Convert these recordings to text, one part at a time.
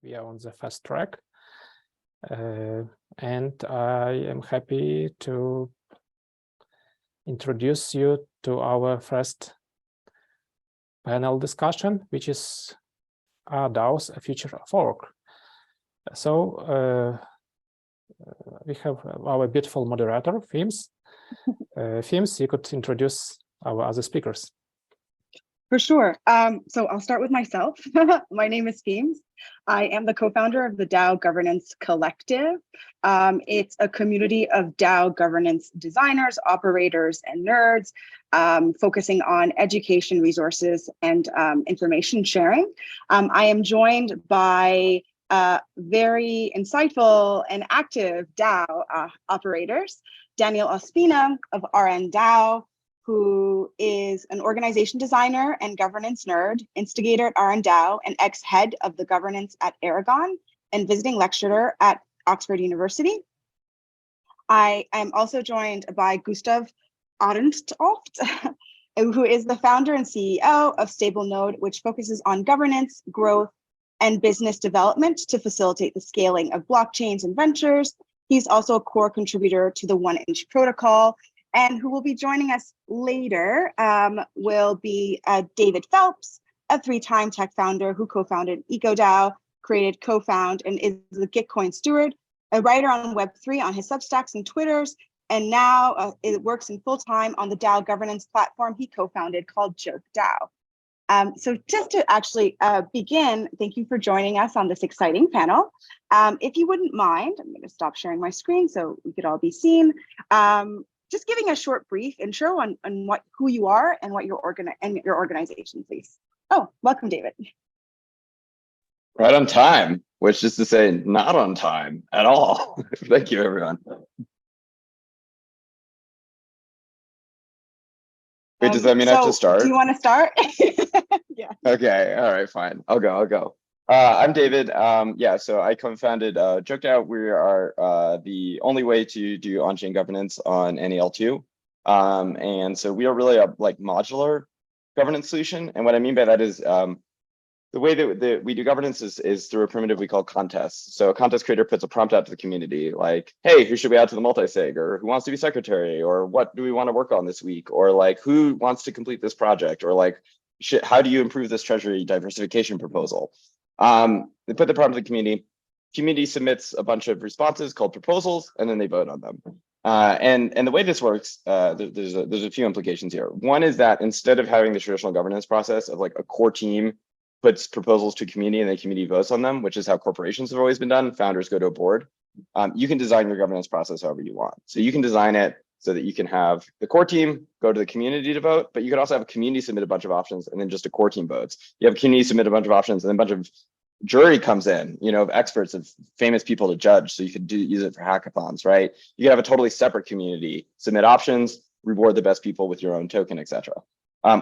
we are on the fast track. And I am happy to introduce you to our first panel discussion, which is Are DAOs a future of work? So we have our beautiful moderator, Feems. Feems, you could introduce our other speakers. For sure. So I'll start with myself. My name is Feems. I am the co-founder of the DAO Governance Collective. It's a community of DAO governance designers, operators, and nerds, focusing on education resources and information sharing. I am joined by very insightful and active DAO operators, Daniel Ospina of RN-DAO, who is an organization designer and governance nerd, instigator at RN-DAO, and ex-head of the governance at Aragon, and visiting lecturer at Oxford University. I am also joined by Gustav who is the founder and CEO of StableNode, which focuses on governance, growth, and business development to facilitate the scaling of blockchains and ventures. He's also a core contributor to the 1inch protocol. And who will be joining us later will be David Phelps, a 3-time tech founder who co-founded EcoDAO, created co-found, and is the Gitcoin steward, a writer on Web3 on his Substacks and Twitters, and now it works in full-time on the DAO governance platform he co-founded called JokeDAO. So just to actually begin, thank you for joining us on this exciting panel. If you wouldn't mind, I'm going to stop sharing my screen so we could all be seen. Just giving a short brief intro on who you are and what your organization, please. Oh, welcome, David. Right on time, which is to say not on time at all. Thank you, everyone. Wait, does that mean I have to start? Do you want to start? Yeah. Okay, all right, fine. I'll go. I'm David. Yeah, so I co-founded JokeDAO. We are the only way to do on-chain governance on any L2. And so we are really a modular governance solution. And what I mean by that is the way that we do governance is through a primitive we call contests. So a contest creator puts a prompt out to the community like, hey, who should we add to the multisig? Or who wants to be secretary? Or what do we want to work on this week? Or who wants to complete this project? Or how do you improve this treasury diversification proposal? They put the prompt to the community submits a bunch of responses called proposals, and then they vote on them. And the way this works, there's a few implications here. One is that instead of having the traditional governance process of a core team puts proposals to a community and the community votes on them, which is how corporations have always been done, founders go to a board, you can design your governance process however you want. So you can design it so that you can have the core team go to the community to vote, but you could also have a community submit a bunch of options and then just a core team votes. You have a community submit a bunch of options and then a bunch of jury comes in, of experts, of famous people to judge. So you could use it for hackathons, right? You could have a totally separate community, submit options, reward the best people with your own token, etc.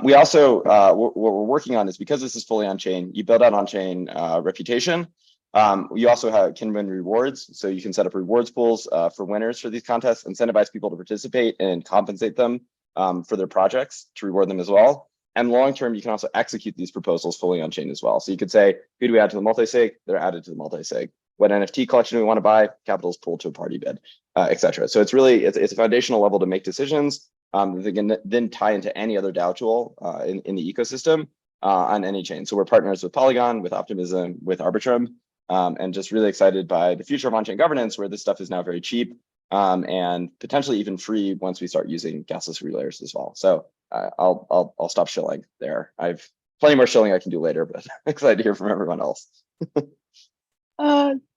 We also, what we're working on is because this is fully on-chain, you build out on-chain reputation. You also can win rewards. So you can set up rewards pools for winners for these contests, incentivize people to participate and compensate them for their projects to reward them as well. And long-term, you can also execute these proposals fully on-chain as well. So you could say, who do we add to the multisig? They're added to the multisig. What NFT collection do we want to buy? Capital's pooled to a party bid, etc. So it's really, it's a foundational level to make decisions that can then tie into any other DAO tool in the ecosystem on any chain. So we're partners with Polygon, with Optimism, with Arbitrum, and just really excited by the future of on-chain governance, where this stuff is now very cheap and potentially even free once we start using gasless relayers as well. So I'll stop shilling there. I've plenty more shilling I can do later, but I'm excited to hear from everyone else.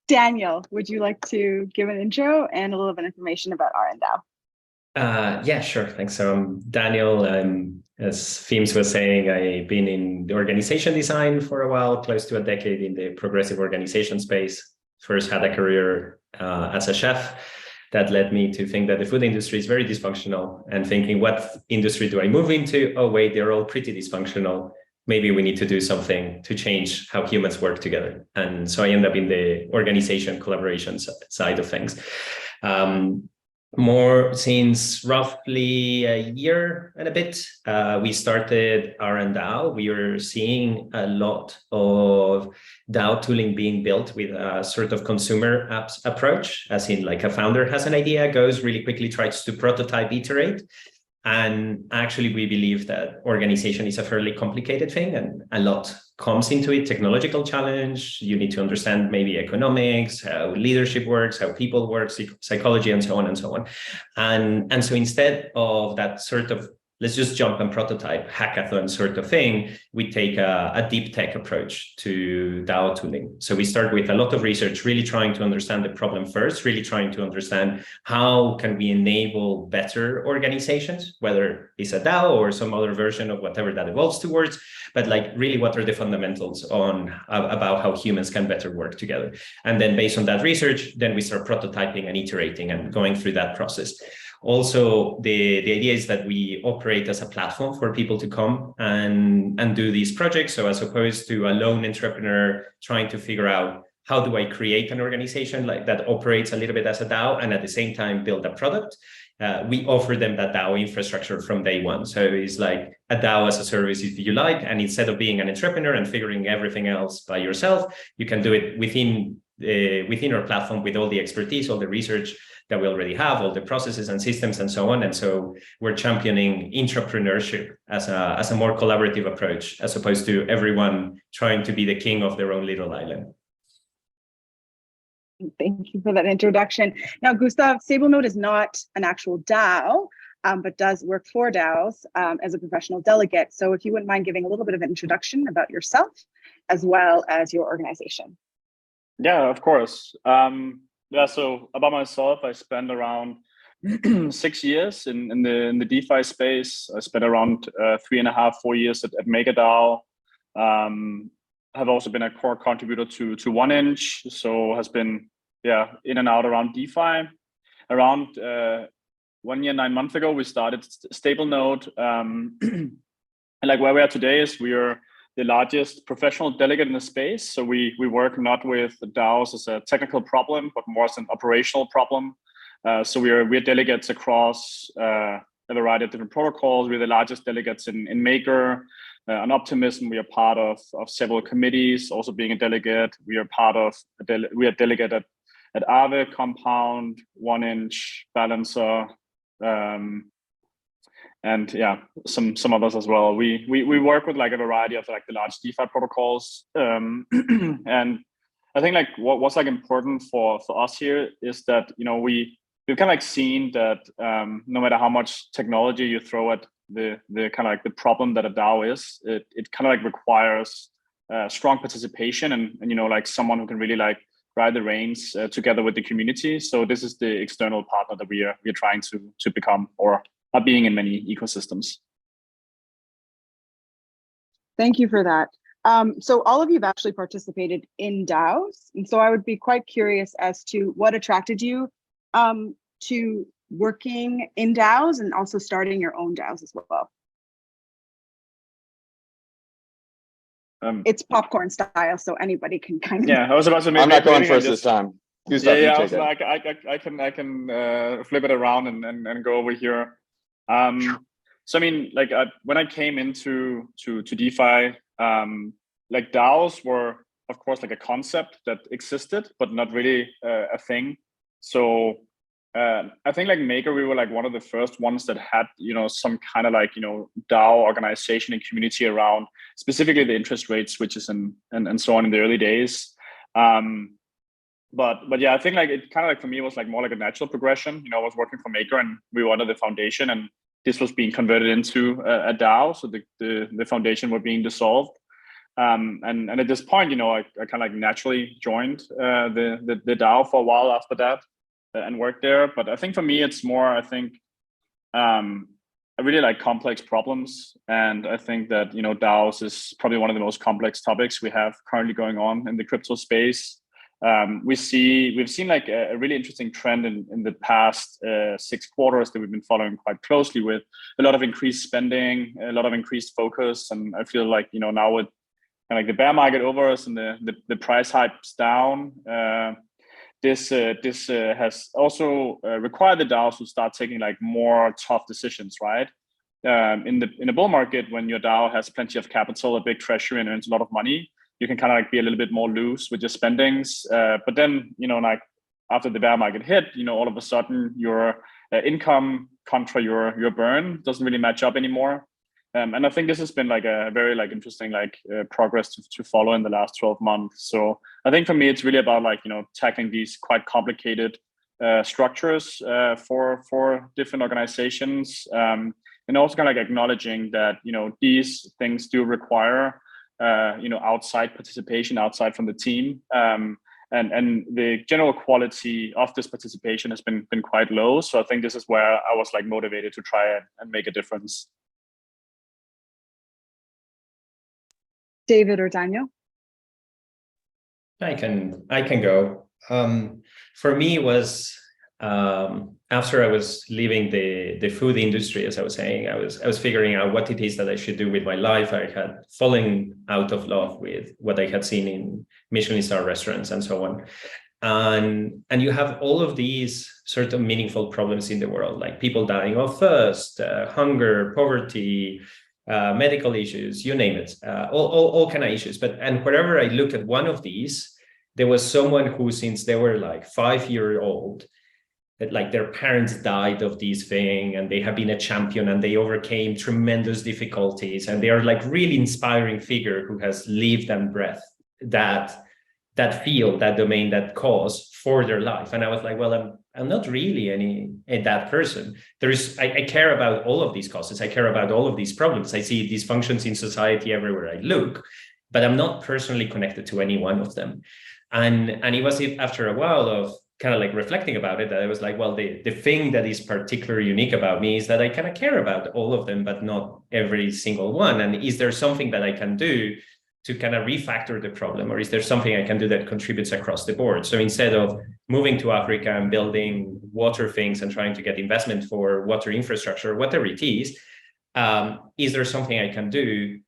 Daniel, would you like to give an intro and a little bit of information about RN-DAO? Yeah, sure. Thanks. So I'm Daniel. As Feems was saying, I've been in the organization design for a while, close to a decade in the progressive organization space. First had a career as a chef. That led me to think that the food industry is very dysfunctional, and thinking, what industry do I move into? Oh, wait, they're all pretty dysfunctional. Maybe we need to do something to change how humans work together. And so I ended up in the organization collaboration side of things. more since roughly a year and a bit. We started our DAO. We are seeing a lot of DAO tooling being built with a sort of consumer apps approach, as in like a founder has an idea, goes really quickly, tries to prototype, iterate. And actually, we believe that organization is a fairly complicated thing, and a lot comes into it. Technological challenge, you need to understand maybe economics, how leadership works, how people work, psychology, and so on and so on. And so instead of that sort of, let's just jump and prototype hackathon sort of thing, we take a deep tech approach to DAO tooling. So we start with a lot of research, really trying to understand the problem first, really trying to understand how can we enable better organizations, whether it's a DAO or some other version of whatever that evolves towards, but like really what are the fundamentals on about how humans can better work together. And then based on that research, then we start prototyping and iterating and going through that process. Also, the idea is that we operate as a platform for people to come and do these projects. So as opposed to a lone entrepreneur trying to figure out how do I create an organization like that operates a little bit as a DAO and at the same time build a product, we offer them that DAO infrastructure from day one. So it's like a DAO as a service, if you like, and instead of being an entrepreneur and figuring everything else by yourself, you can do it within our platform with all the expertise, all the research that we already have, all the processes and systems and so on. And so we're championing entrepreneurship as a more collaborative approach, as opposed to everyone trying to be the king of their own little island. Thank you for that introduction. Now, Gustav, StableNode is not an actual DAO, but does work for DAOs as a professional delegate. So if you wouldn't mind giving a little bit of an introduction about yourself, as well as your organization. Yeah, of course. Yeah, so about myself, I spent around 6 years in the DeFi space. I spent around 3.5, 4 years at MakerDAO. Have also been a core contributor to 1inch, so has been in and out around DeFi. Around 1 year, 9 months ago, we started StableNode. And like where we are today is we are the largest professional delegate in the space. So we work not with DAOs as a technical problem, but more as an operational problem. So we're delegates across a variety of different protocols. We're the largest delegates in Maker. On Optimism, we are part of several committees. Also being a delegate, we are part of we are delegate at Aave, Compound, 1inch, Balancer, and yeah, some others as well. We work with like a variety of like the large DeFi protocols, and I think like what's like important for us here is that we've kind of like seen that no matter how much technology you throw at the kind of like the problem that a DAO is, it kind of like requires strong participation and like someone who can really like ride the reins together with the community. So this is the external partner that we are trying to become, or are being in many ecosystems. Thank you for that. So all of you have actually participated in DAOs. And so I would be quite curious as to what attracted you to working in DAOs and also starting your own DAOs as well. It's popcorn style, so anybody can kind of. Yeah, I was about to make. I'm not going first this time. Gustav, yeah, I was like, I can flip it around and go over here. So I mean, like when I came into DeFi, like DAOs were of course like a concept that existed, but not really a thing. So I think like Maker, we were like one of the first ones that had some kind of like DAO organization and community around specifically the interest rate switches and so on in the early days. But yeah, I think like it kind of like for me was like more like a natural progression. I was working for Maker and we were under the foundation, and this was being converted into a DAO. So the foundation were being dissolved. And at this point, I kind of like naturally joined the DAO for a while after that and worked there. But I think for me, it's more, I think I really like complex problems. And I think that, DAOs is probably one of the most complex topics we have currently going on in the crypto space. We've seen like a really interesting trend in the past 6 quarters that we've been following quite closely, with a lot of increased spending, a lot of increased focus. And I feel like, now with kind of like the bear market over us and the price hype's down, this has also required the DAOs to start taking like more tough decisions, right? In the bull market, when your DAO has plenty of capital, a big treasury, and earns a lot of money, you can kind of like be a little bit more loose with your spendings. But then, like after the bear market hit, all of a sudden your income contra your burn doesn't really match up anymore. And I think this has been like a very like interesting like progress to follow in the last 12 months. So I think for me, it's really about like, tackling these quite complicated structures for different organizations. And also kind of like acknowledging that, these things do require, outside participation, outside from the team. And the general quality of this participation has been quite low. So I think this is where I was like motivated to try and make a difference. David or Daniel? I can go. For me, it was after I was leaving the food industry, as I was saying, I was figuring out what it is that I should do with my life. I had fallen out of love with what I had seen in Michelin star restaurants and so on. And you have all of these sort of meaningful problems in the world, like people dying of thirst, hunger, poverty, medical issues, you name it, all kind of issues. And wherever I look at one of these, there was someone who, since they were like 5-year-old, that like their parents died of this thing, and they have been a champion, and they overcame tremendous difficulties, and they are like really inspiring figure who has lived and breathed that field, that domain, that cause for their life. And I was like, well, I'm not really that person. I care about all of these causes. I care about all of these problems. I see these functions in society everywhere I look, but I'm not personally connected to any one of them. And it was after a while of kind of like reflecting about it that I was like, well, the thing that is particularly unique about me is that I kind of care about all of them, but not every single one. And is there something that I can do to kind of refactor the problem, or is there something I can do that contributes across the board? So instead of moving to Africa and building water things and trying to get investment for water infrastructure, whatever it is there something I can do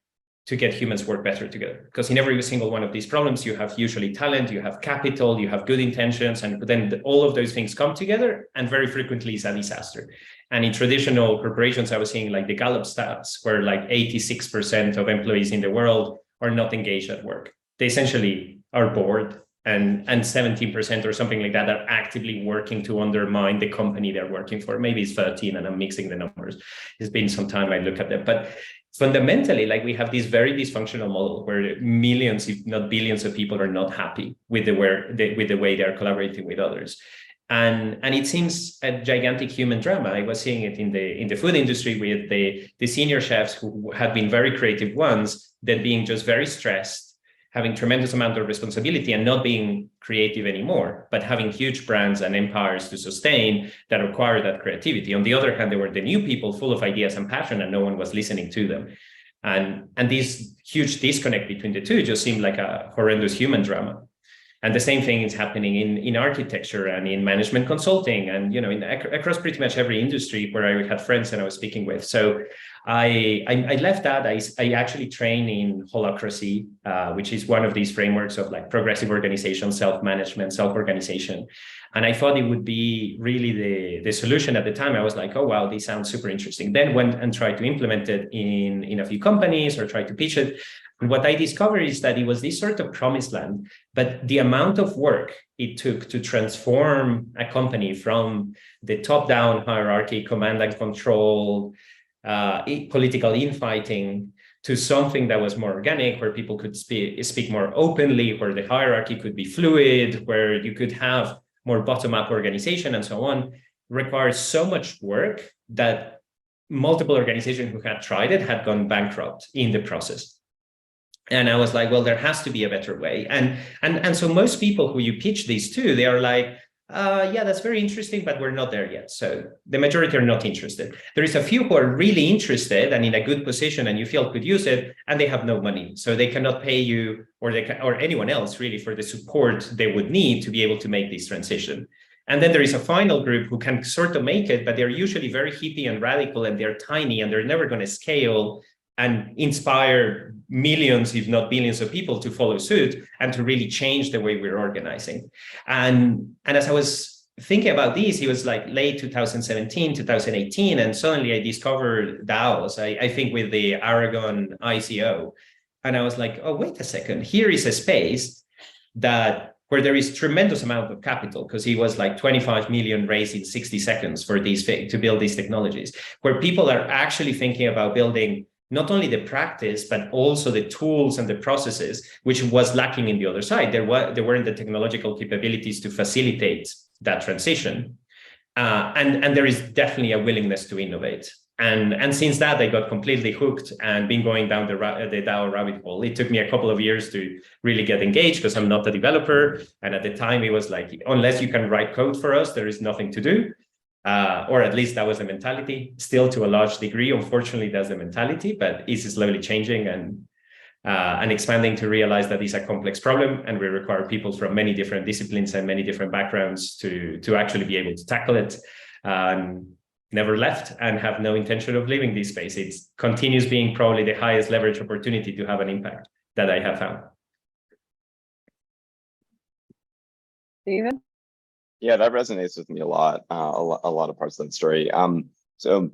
to get humans work better together? Because in every single one of these problems, you have usually talent, you have capital, you have good intentions, and then all of those things come together, and very frequently it's a disaster. And in traditional corporations, I was seeing like the Gallup stats, where like 86% of employees in the world are not engaged at work. They essentially are bored, and 17% or something like that are actively working to undermine the company they're working for. Maybe it's 13 and I'm mixing the numbers. It's been some time I look at them, but fundamentally, like we have this very dysfunctional model where millions, if not billions of people are not happy with the way they're collaborating with others. And it seems a gigantic human drama. I was seeing it in the food industry with the senior chefs who had been very creative ones, that being just very stressed, having tremendous amount of responsibility and not being creative anymore, but having huge brands and empires to sustain that require that creativity. On the other hand, there were the new people full of ideas and passion, and no one was listening to them. And this huge disconnect between the two just seemed like a horrendous human drama. And the same thing is happening in architecture and in management consulting, and across pretty much every industry where I had friends and I was speaking with. So I left that. I actually train in holacracy, which is one of these frameworks of like progressive organization, self-management, self-organization. And I thought it would be really the solution at the time. I was like, oh, wow, this sounds super interesting. Then went and tried to implement it in a few companies or tried to pitch it. And what I discovered is that it was this sort of promised land, but the amount of work it took to transform a company from the top-down hierarchy, command and control, political infighting, to something that was more organic, where people could speak more openly, where the hierarchy could be fluid, where you could have more bottom-up organization and so on, requires so much work that multiple organizations who had tried it had gone bankrupt in the process. And I was like, well, there has to be a better way. And so most people who you pitch these to, they are like, yeah, that's very interesting, but we're not there yet. So the majority are not interested. There is a few who are really interested and in a good position and you feel could use it, and they have no money. So they cannot pay you or anyone else really for the support they would need to be able to make this transition. And then there is a final group who can sort of make it, but they're usually very hippie and radical, and they're tiny and they're never going to scale and inspire millions, if not billions of people to follow suit and to really change the way we're organizing. And as I was thinking about this, it was like late 2017, 2018, and suddenly I discovered DAOs, I think with the Aragon ICO. And I was like, oh, wait a second, here is a space where there is tremendous amount of capital, because it was like 25 million raised in 60 seconds for to build these technologies, where people are actually thinking about building not only the practice, but also the tools and the processes, which was lacking in the other side. There weren't the technological capabilities to facilitate that transition. And there is definitely a willingness to innovate. And since that, I got completely hooked and been going down the DAO rabbit hole. It took me a couple of years to really get engaged because I'm not a developer. And at the time, it was like, unless you can write code for us, there is nothing to do. Or at least that was the mentality. Still, to a large degree, unfortunately, that's the mentality, but it's slowly changing and expanding to realize that it's a complex problem, and we require people from many different disciplines and many different backgrounds to actually be able to tackle it. Never left and have no intention of leaving this space. It continues being probably the highest leverage opportunity to have an impact that I have found. David? Yeah, that resonates with me a lot. A lot of parts of that story. So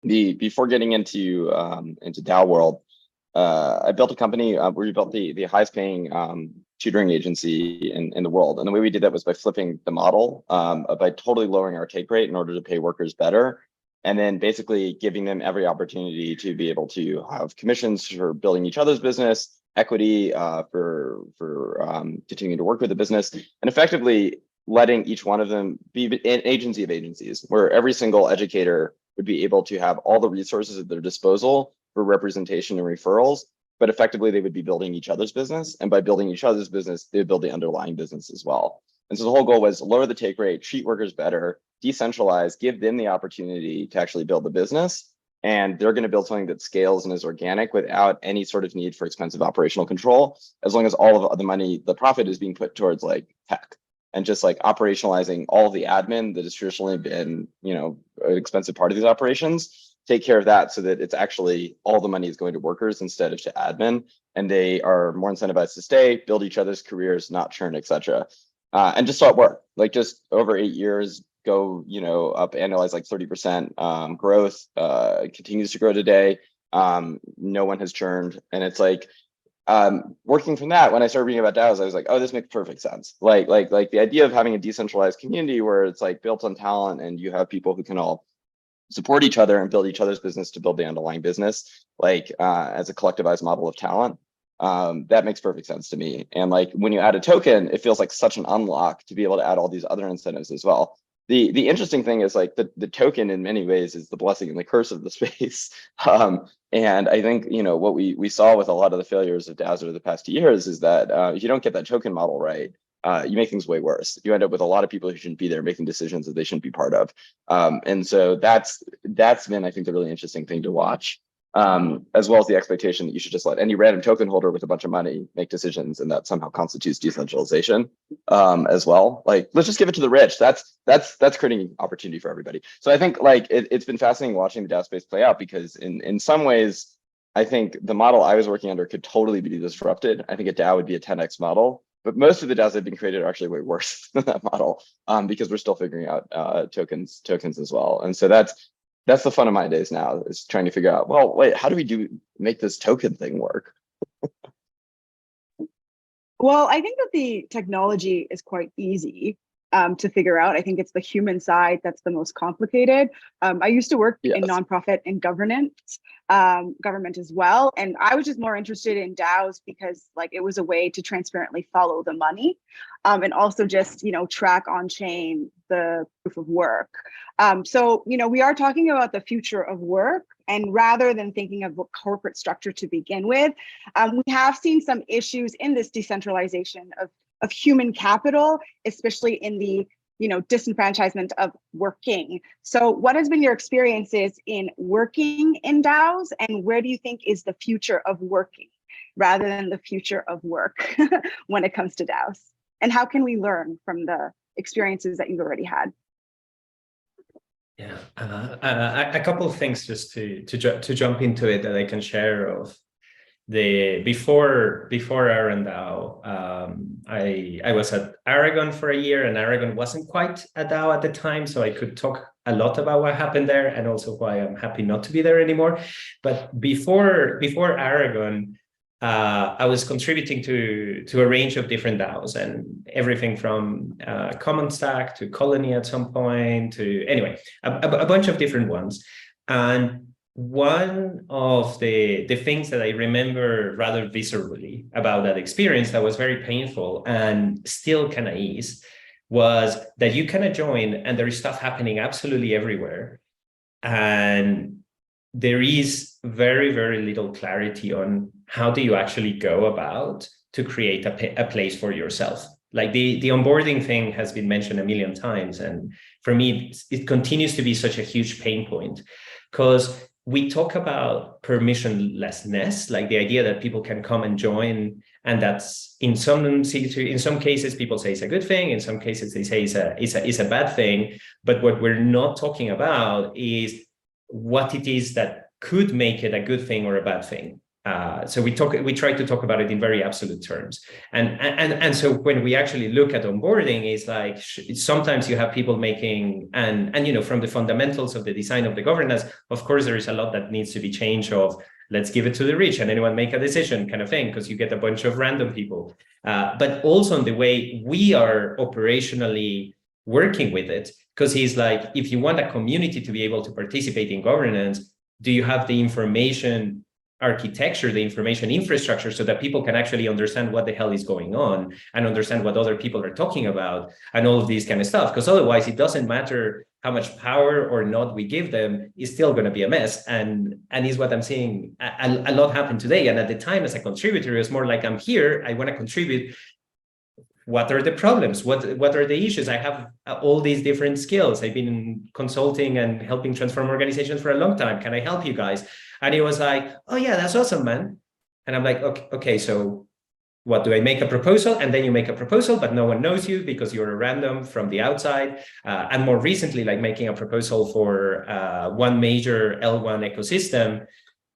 before getting into DAO world, I built a company where we built the highest paying tutoring agency in the world. And the way we did that was by flipping the model, by totally lowering our take rate in order to pay workers better. And then basically giving them every opportunity to be able to have commissions for building each other's business, equity for continuing to work with the business, and effectively letting each one of them be an agency of agencies, where every single educator would be able to have all the resources at their disposal for representation and referrals, but effectively they would be building each other's business. And by building each other's business, they would build the underlying business as well. And so the whole goal was lower the take rate, treat workers better, decentralize, give them the opportunity to actually build the business. And they're going to build something that scales and is organic without any sort of need for expensive operational control, as long as all of the money, the profit is being put towards like tech and just like operationalizing all the admin that has traditionally been, an expensive part of these operations. Take care of that so that it's actually all the money is going to workers instead of to admin, and they are more incentivized to stay, build each other's careers, not churn, etc. And just saw it work. Like just over 8 years, go up annualized like 30% growth. It continues to grow today. No one has churned, and it's like working from that. When I started reading about DAOs, I was like, oh, this makes perfect sense. Like the idea of having a decentralized community where it's like built on talent, and you have people who can all support each other and build each other's business to build the underlying business, like as a collectivized model of talent. That makes perfect sense to me. And like when you add a token, it feels like such an unlock to be able to add all these other incentives as well. The interesting thing is like the token in many ways is the blessing and the curse of the space. And I think, what we saw with a lot of the failures of DAOs over the past 2 years is that if you don't get that token model right, you make things way worse. You end up with a lot of people who shouldn't be there making decisions that they shouldn't be part of. And so that's been, I think, the really interesting thing to watch, as well as the expectation that you should just let any random token holder with a bunch of money make decisions, and that somehow constitutes decentralization as well. Like, let's just give it to the rich. That's creating opportunity for everybody. So I think like it's been fascinating watching the DAO space play out, because in some ways, I think the model I was working under could totally be disrupted. I think a DAO would be a 10x model. But most of the DAOs that have been created are actually way worse than that model, because we're still figuring out tokens as well. And so that's the fun of my days now, is trying to figure out, well, wait, how do we make this token thing work? Well, I think that the technology is quite easy to figure out. I think it's the human side that's the most complicated. I used to work in nonprofit and government as well. And I was just more interested in DAOs because like it was a way to transparently follow the money, and also just, track on chain the proof of work. So, we are talking about the future of work, and rather than thinking of what corporate structure to begin with, we have seen some issues in this decentralization of human capital, especially in the disenfranchisement of working. So what has been your experiences in working in DAOs, and where do you think is the future of working rather than the future of work when it comes to DAOs? And how can we learn from the experiences that you've already had? Yeah, a couple of things just to jump into it that I can share of. before Aragon DAO, I was at Aragon for a year, and Aragon wasn't quite a DAO at the time, so I could talk a lot about what happened there, and also why I'm happy not to be there anymore. But before Aragon, I was contributing to a range of different DAOs, and everything from Common Stack to Colony at some point to, anyway, a bunch of different ones. And one of the things that I remember rather viscerally about that experience that was very painful and still kind of is, was that you kind of join and there is stuff happening absolutely everywhere. And there is very, very little clarity on how do you actually go about to create a place for yourself. Like the onboarding thing has been mentioned a million times. And for me, it continues to be such a huge pain point, because we talk about permissionlessness, like the idea that people can come and join, and that's in some cases people say it's a good thing, in some cases they say it's a bad thing. But what we're not talking about is what it is that could make it a good thing or a bad thing. So we try to talk about it in very absolute terms. And so when we actually look at onboarding, it's like sometimes you have people making, and from the fundamentals of the design of the governance, of course, there is a lot that needs to be changed of let's give it to the rich and anyone make a decision kind of thing, because you get a bunch of random people. But also in the way we are operationally working with it, because he's like, if you want a community to be able to participate in governance, do you have the information architecture, the information infrastructure, so that people can actually understand what the hell is going on and understand what other people are talking about and all of these kind of stuff? Because otherwise it doesn't matter how much power or not we give them, it's still going to be a mess. And is what I'm seeing a lot happen today. And at the time, as a contributor, it was more like, I'm here, I want to contribute. What are the problems? What are the issues? I have all these different skills. I've been consulting and helping transform organizations for a long time. Can I help you guys? And he was like, oh yeah, that's awesome, man. And I'm like, okay, so what, do I make a proposal? And then you make a proposal, but no one knows you because you're a random from the outside. And more recently, like making a proposal for one major L1 ecosystem.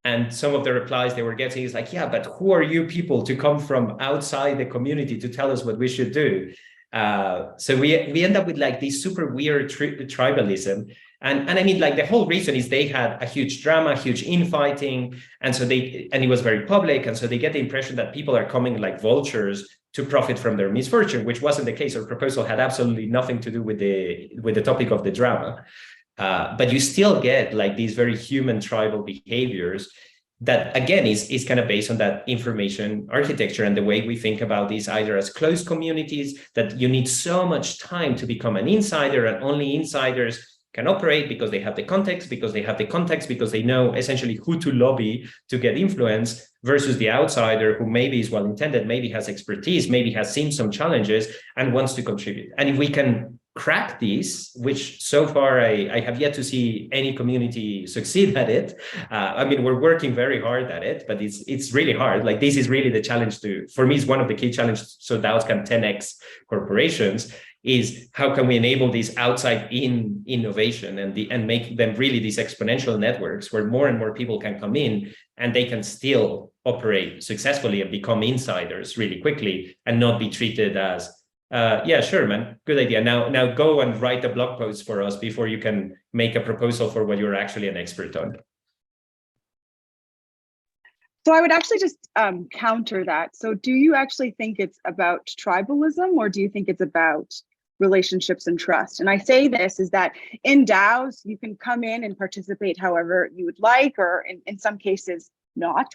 And some of the replies they were getting is like, yeah, but who are you people to come from outside the community to tell us what we should do? So we end up with like this super weird tribalism. And I mean, like the whole reason is they had a huge drama, huge infighting. And so and it was very public. And so they get the impression that people are coming like vultures to profit from their misfortune, which wasn't the case. Our proposal had absolutely nothing to do with the topic of the drama. But you still get like these very human tribal behaviors that, again, is kind of based on that information architecture and the way we think about these either as closed communities, that you need so much time to become an insider, and only insiders can operate because they have the context, because they know essentially who to lobby to get influence, versus the outsider who maybe is well-intended, maybe has expertise, maybe has seen some challenges and wants to contribute. And if we can crack these, which so far I have yet to see any community succeed at it. I mean, we're working very hard at it, but it's really hard. Like, this is really the challenge for me, is one of the key challenges. So DAOs can 10x corporations, is how can we enable these outside in innovation and make them really these exponential networks where more and more people can come in and they can still operate successfully and become insiders really quickly and not be treated as, yeah, sure, man, good idea. Now go and write a blog post for us before you can make a proposal for what you're actually an expert on. So I would actually just counter that. So do you actually think it's about tribalism, or do you think it's about relationships and trust? And I say this is that in DAOs, you can come in and participate however you would like, or in some cases not,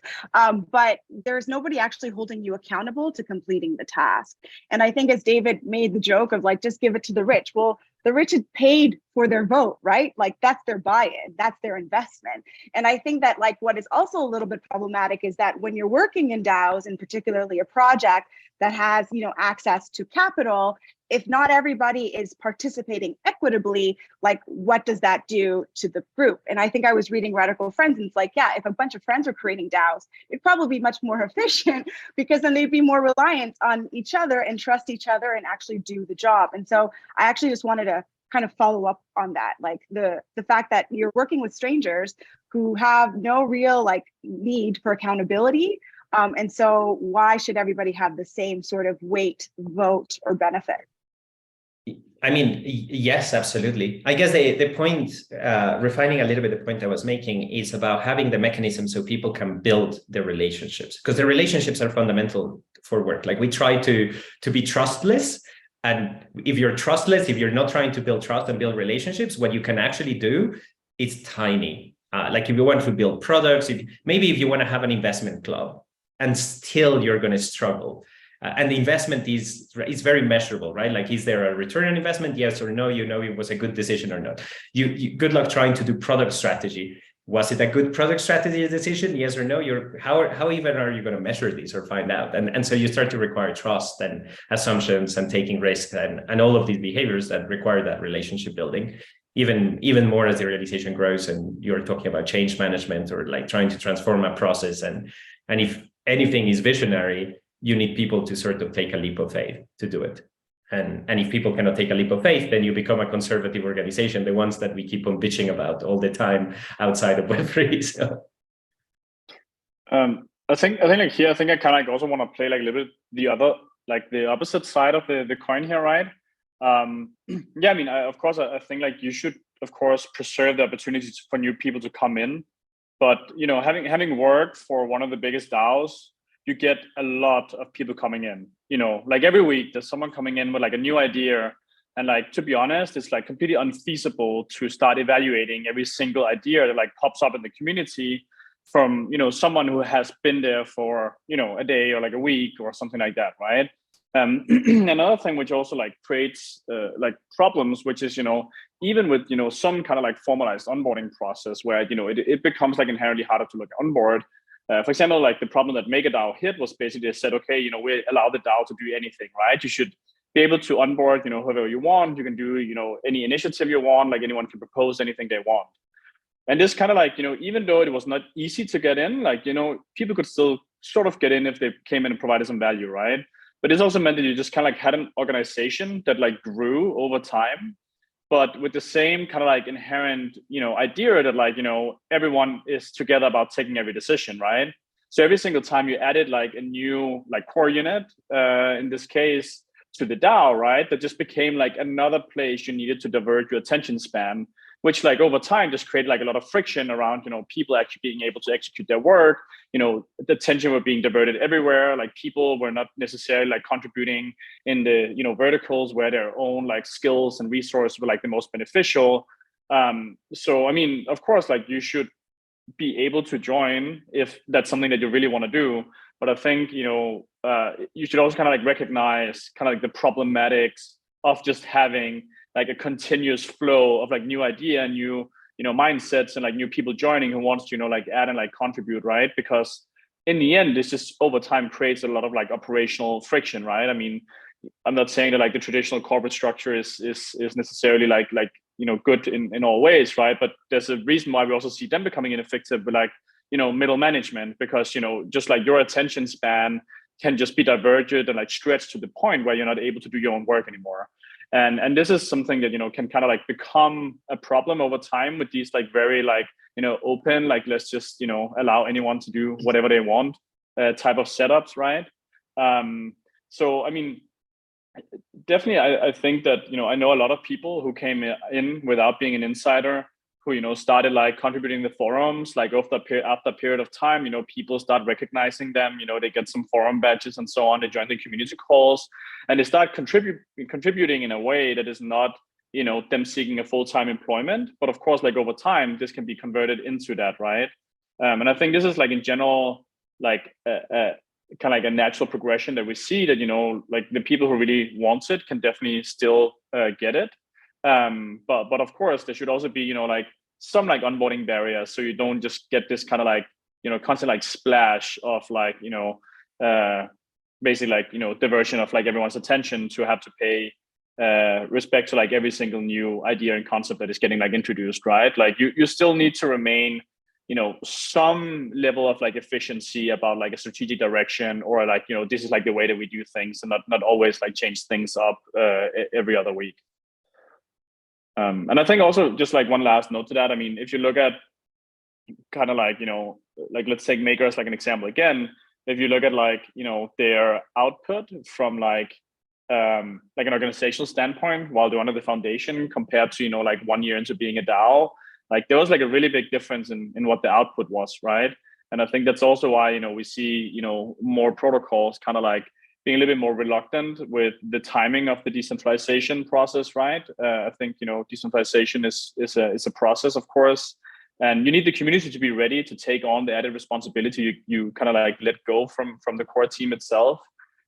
but there's nobody actually holding you accountable to completing the task. And I think, as David made the joke of like, just give it to the rich. Well, the rich had paid for their vote, right? Like, that's their buy-in, that's their investment. And I think that, like, what is also a little bit problematic is that when you're working in DAOs, and particularly a project that has, access to capital, if not everybody is participating equitably, like, what does that do to the group? And I think I was reading Radical Friends, and it's like, yeah, if a bunch of friends are creating DAOs, it'd probably be much more efficient, because then they'd be more reliant on each other and trust each other and actually do the job. And so I actually just wanted to kind of follow up on that, like the fact that you're working with strangers who have no real like need for accountability. And so why should everybody have the same sort of weight, vote, or benefit? I mean, yes, absolutely. I guess the point, refining a little bit the point I was making, is about having the mechanism so people can build their relationships, because the relationships are fundamental for work. Like, we try to be trustless. And if you're trustless, if you're not trying to build trust and build relationships, what you can actually do is tiny. Like, if you want to build products, maybe if you want to have an investment club, and still you're going to struggle. And the investment is very measurable, right? Like, is there a return on investment? Yes or no? You know, it was a good decision or not. You good luck trying to do product strategy. Was it a good product strategy decision? Yes or no? How even are you going to measure these or find out? And so you start to require trust and assumptions and taking risks and all of these behaviors that require that relationship building. Even more as the organization grows and you're talking about change management or like trying to transform a process. And if anything is visionary, you need people to sort of take a leap of faith to do it. And if people cannot take a leap of faith, then you become a conservative organization, the ones that we keep on bitching about all the time outside of Web3. So. I think like here, I think I kind of like also want to play like a little bit the opposite side of the coin here, right? Yeah, I mean, of course, I think like you should, of course, preserve the opportunities for new people to come in. But, you know, having worked for one of the biggest DAOs, you get a lot of people coming in, you know, like every week there's someone coming in with like a new idea. And like, to be honest, it's like completely unfeasible to start evaluating every single idea that like pops up in the community from, you know, someone who has been there for, you know, a day or like a week or something like that, right? Another thing which also like creates like problems, which is, you know, even with, you know, some kind of like formalized onboarding process where, you know, it becomes like inherently harder to like onboard. For example, like the problem that MakerDAO hit was basically they said, okay, you know, we allow the DAO to do anything, right? You should be able to onboard, you know, whoever you want. You can do, you know, any initiative you want, like anyone can propose anything they want. And this kind of like, you know, even though it was not easy to get in, like, you know, people could still sort of get in if they came in and provided some value, right? But this also meant that you just kind of like had an organization that like grew over time, but with the same kind of like inherent, you know, idea that like, you know, everyone is together about taking every decision, right? So every single time you added like a new like core unit, in this case, to the DAO, right? That just became like another place you needed to divert your attention span, which like over time just created like a lot of friction around, you know, people actually being able to execute their work. You know, the attention were being diverted everywhere. Like people were not necessarily like contributing in the, you know, verticals where their own like skills and resources were like the most beneficial. So, I mean, of course, like you should be able to join if that's something that you really want to do. But I think, you know, you should also kind of like recognize kind of like the problematics of just having like a continuous flow of like new idea and new, you know, mindsets and like new people joining who wants to, you know, like add and like contribute, right? Because in the end, this just over time creates a lot of like operational friction, right? I mean, I'm not saying that like the traditional corporate structure is necessarily like you know, good in all ways, right? But there's a reason why we also see them becoming ineffective with like, you know, middle management, because, you know, just like your attention span can just be diverted and like stretched to the point where you're not able to do your own work anymore. And this is something that, you know, can kind of like become a problem over time with these like very like, you know, open, like let's just, you know, allow anyone to do whatever they want type of setups, right? So, I mean, definitely, I think that, you know, I know a lot of people who came in without being an insider, who, you know, started like contributing the forums, like after a period of time, you know, people start recognizing them, you know, they get some forum badges and so on, they join the community calls and they start contributing in a way that is not, you know, them seeking a full-time employment. But of course, like over time, this can be converted into that, right? And I think this is like in general, like kind of like a natural progression that we see that, you know, like the people who really want it can definitely still get it. But of course there should also be, you know, like some like onboarding barriers, so you don't just get this kind of like, you know, constant like splash of like, you know, basically like, you know, diversion of like everyone's attention to have to pay respect to like every single new idea and concept that is getting like introduced, right? Like you still need to remain, you know, some level of like efficiency about like a strategic direction, or like, you know, this is like the way that we do things, and not always like change things up every other week. And I think also just like one last note to that, I mean, if you look at kind of like, you know, like let's take Maker as like an example again, if you look at like, you know, their output from like an organizational standpoint while they're under the foundation compared to, you know, like 1 year into being a DAO, like there was like a really big difference in what the output was, right? And I think that's also why, you know, we see, you know, more protocols kind of like being a little bit more reluctant with the timing of the decentralization process, right? I think, you know, decentralization is a process, of course, and you need the community to be ready to take on the added responsibility you kind of like let go from the core team itself.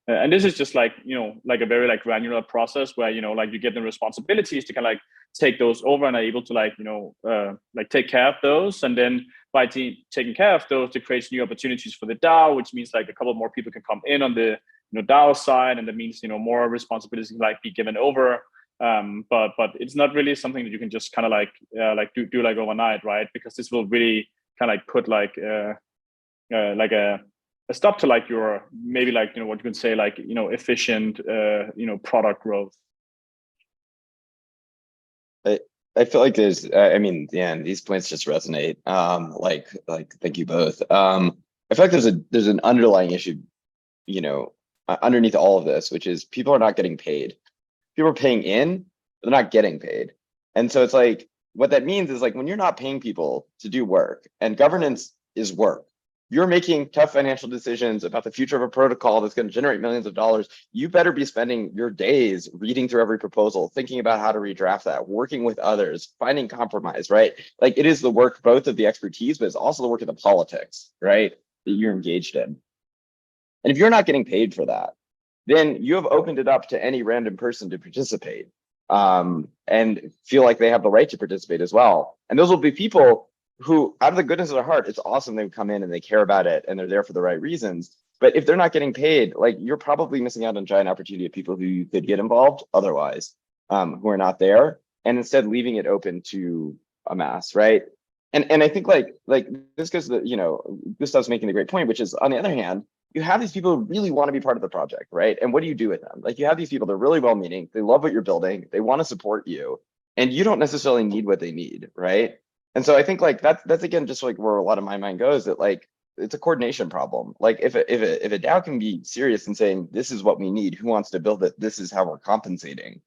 And this is just like, you know, like a very like granular process where, you know, like you get the responsibilities to kind of like take those over and are able to like, you know, like take care of those. And then by taking care of those, it creates new opportunities for the DAO, which means like a couple more people can come in on the, you know, DAO side. And that means, you know, more responsibilities like be given over. But it's not really something that you can just kind of like do like overnight, right? Because this will really kind of like put like a stop to like your, maybe like, you know, what you can say, like, you know, efficient, you know, product growth. I feel like there's, I mean, yeah, these points just resonate. Like, thank you both. I feel like there's an underlying issue, you know, underneath all of this, which is people are not getting paid. People are paying in, but they're not getting paid. And so it's like, what that means is like, when you're not paying people to do work, and governance is work, you're making tough financial decisions about the future of a protocol that's going to generate millions of dollars. You better be spending your days reading through every proposal, thinking about how to redraft that, working with others, finding compromise, right? Like it is the work both of the expertise, but it's also the work of the politics, right? That you're engaged in. And if you're not getting paid for that, then you have opened it up to any random person to participate and feel like they have the right to participate as well. And those will be people who, out of the goodness of their heart, it's awesome they come in and they care about it and they're there for the right reasons. But if they're not getting paid, like you're probably missing out on a giant opportunity of people who you could get involved otherwise, who are not there, and instead leaving it open to a mass, right? And I think like this goes to the, you know, Gustav's making a great point, which is on the other hand, you have these people who really want to be part of the project, right? And what do you do with them? Like you have these people, they're really well-meaning, they love what you're building, they want to support you, and you don't necessarily need what they need, right? And so I think like that's again just like where a lot of my mind goes, that like it's a coordination problem. Like if a DAO can be serious and saying this is what we need, who wants to build it, this is how we're compensating,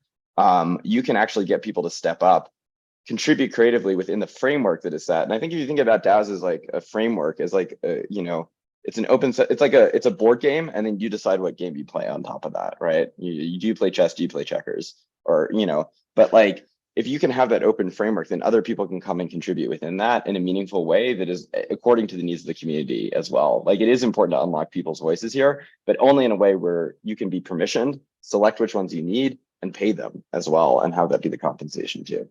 you can actually get people to step up, contribute creatively within the framework that is set. And I think if you think about DAOs as like a framework, as like you know, it's an open set, it's a board game, and then you decide what game you play on top of that, right? You do play chess, do you play checkers, or you know, but like if you can have that open framework, then other people can come and contribute within that in a meaningful way that is according to the needs of the community as well. Like it is important to unlock people's voices here, but only in a way where you can be permissioned, select which ones you need, and pay them as well, and have that be the compensation too.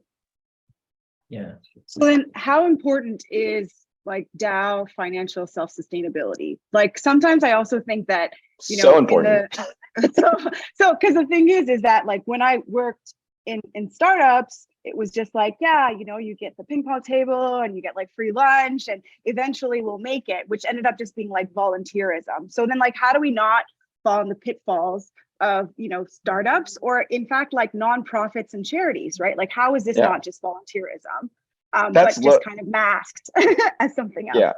Yeah. So then how important is like DAO financial self-sustainability? Like sometimes I also think that, you know, so important. So because the thing is that like when I worked in startups, it was just like, yeah, you know, you get the ping pong table and you get like free lunch and eventually we'll make it, which ended up just being like volunteerism. So then like, how do we not fall in the pitfalls of, you know, startups or in fact, like nonprofits and charities, right? Like, how is this not just volunteerism, but just kind of masked as something else? Yeah.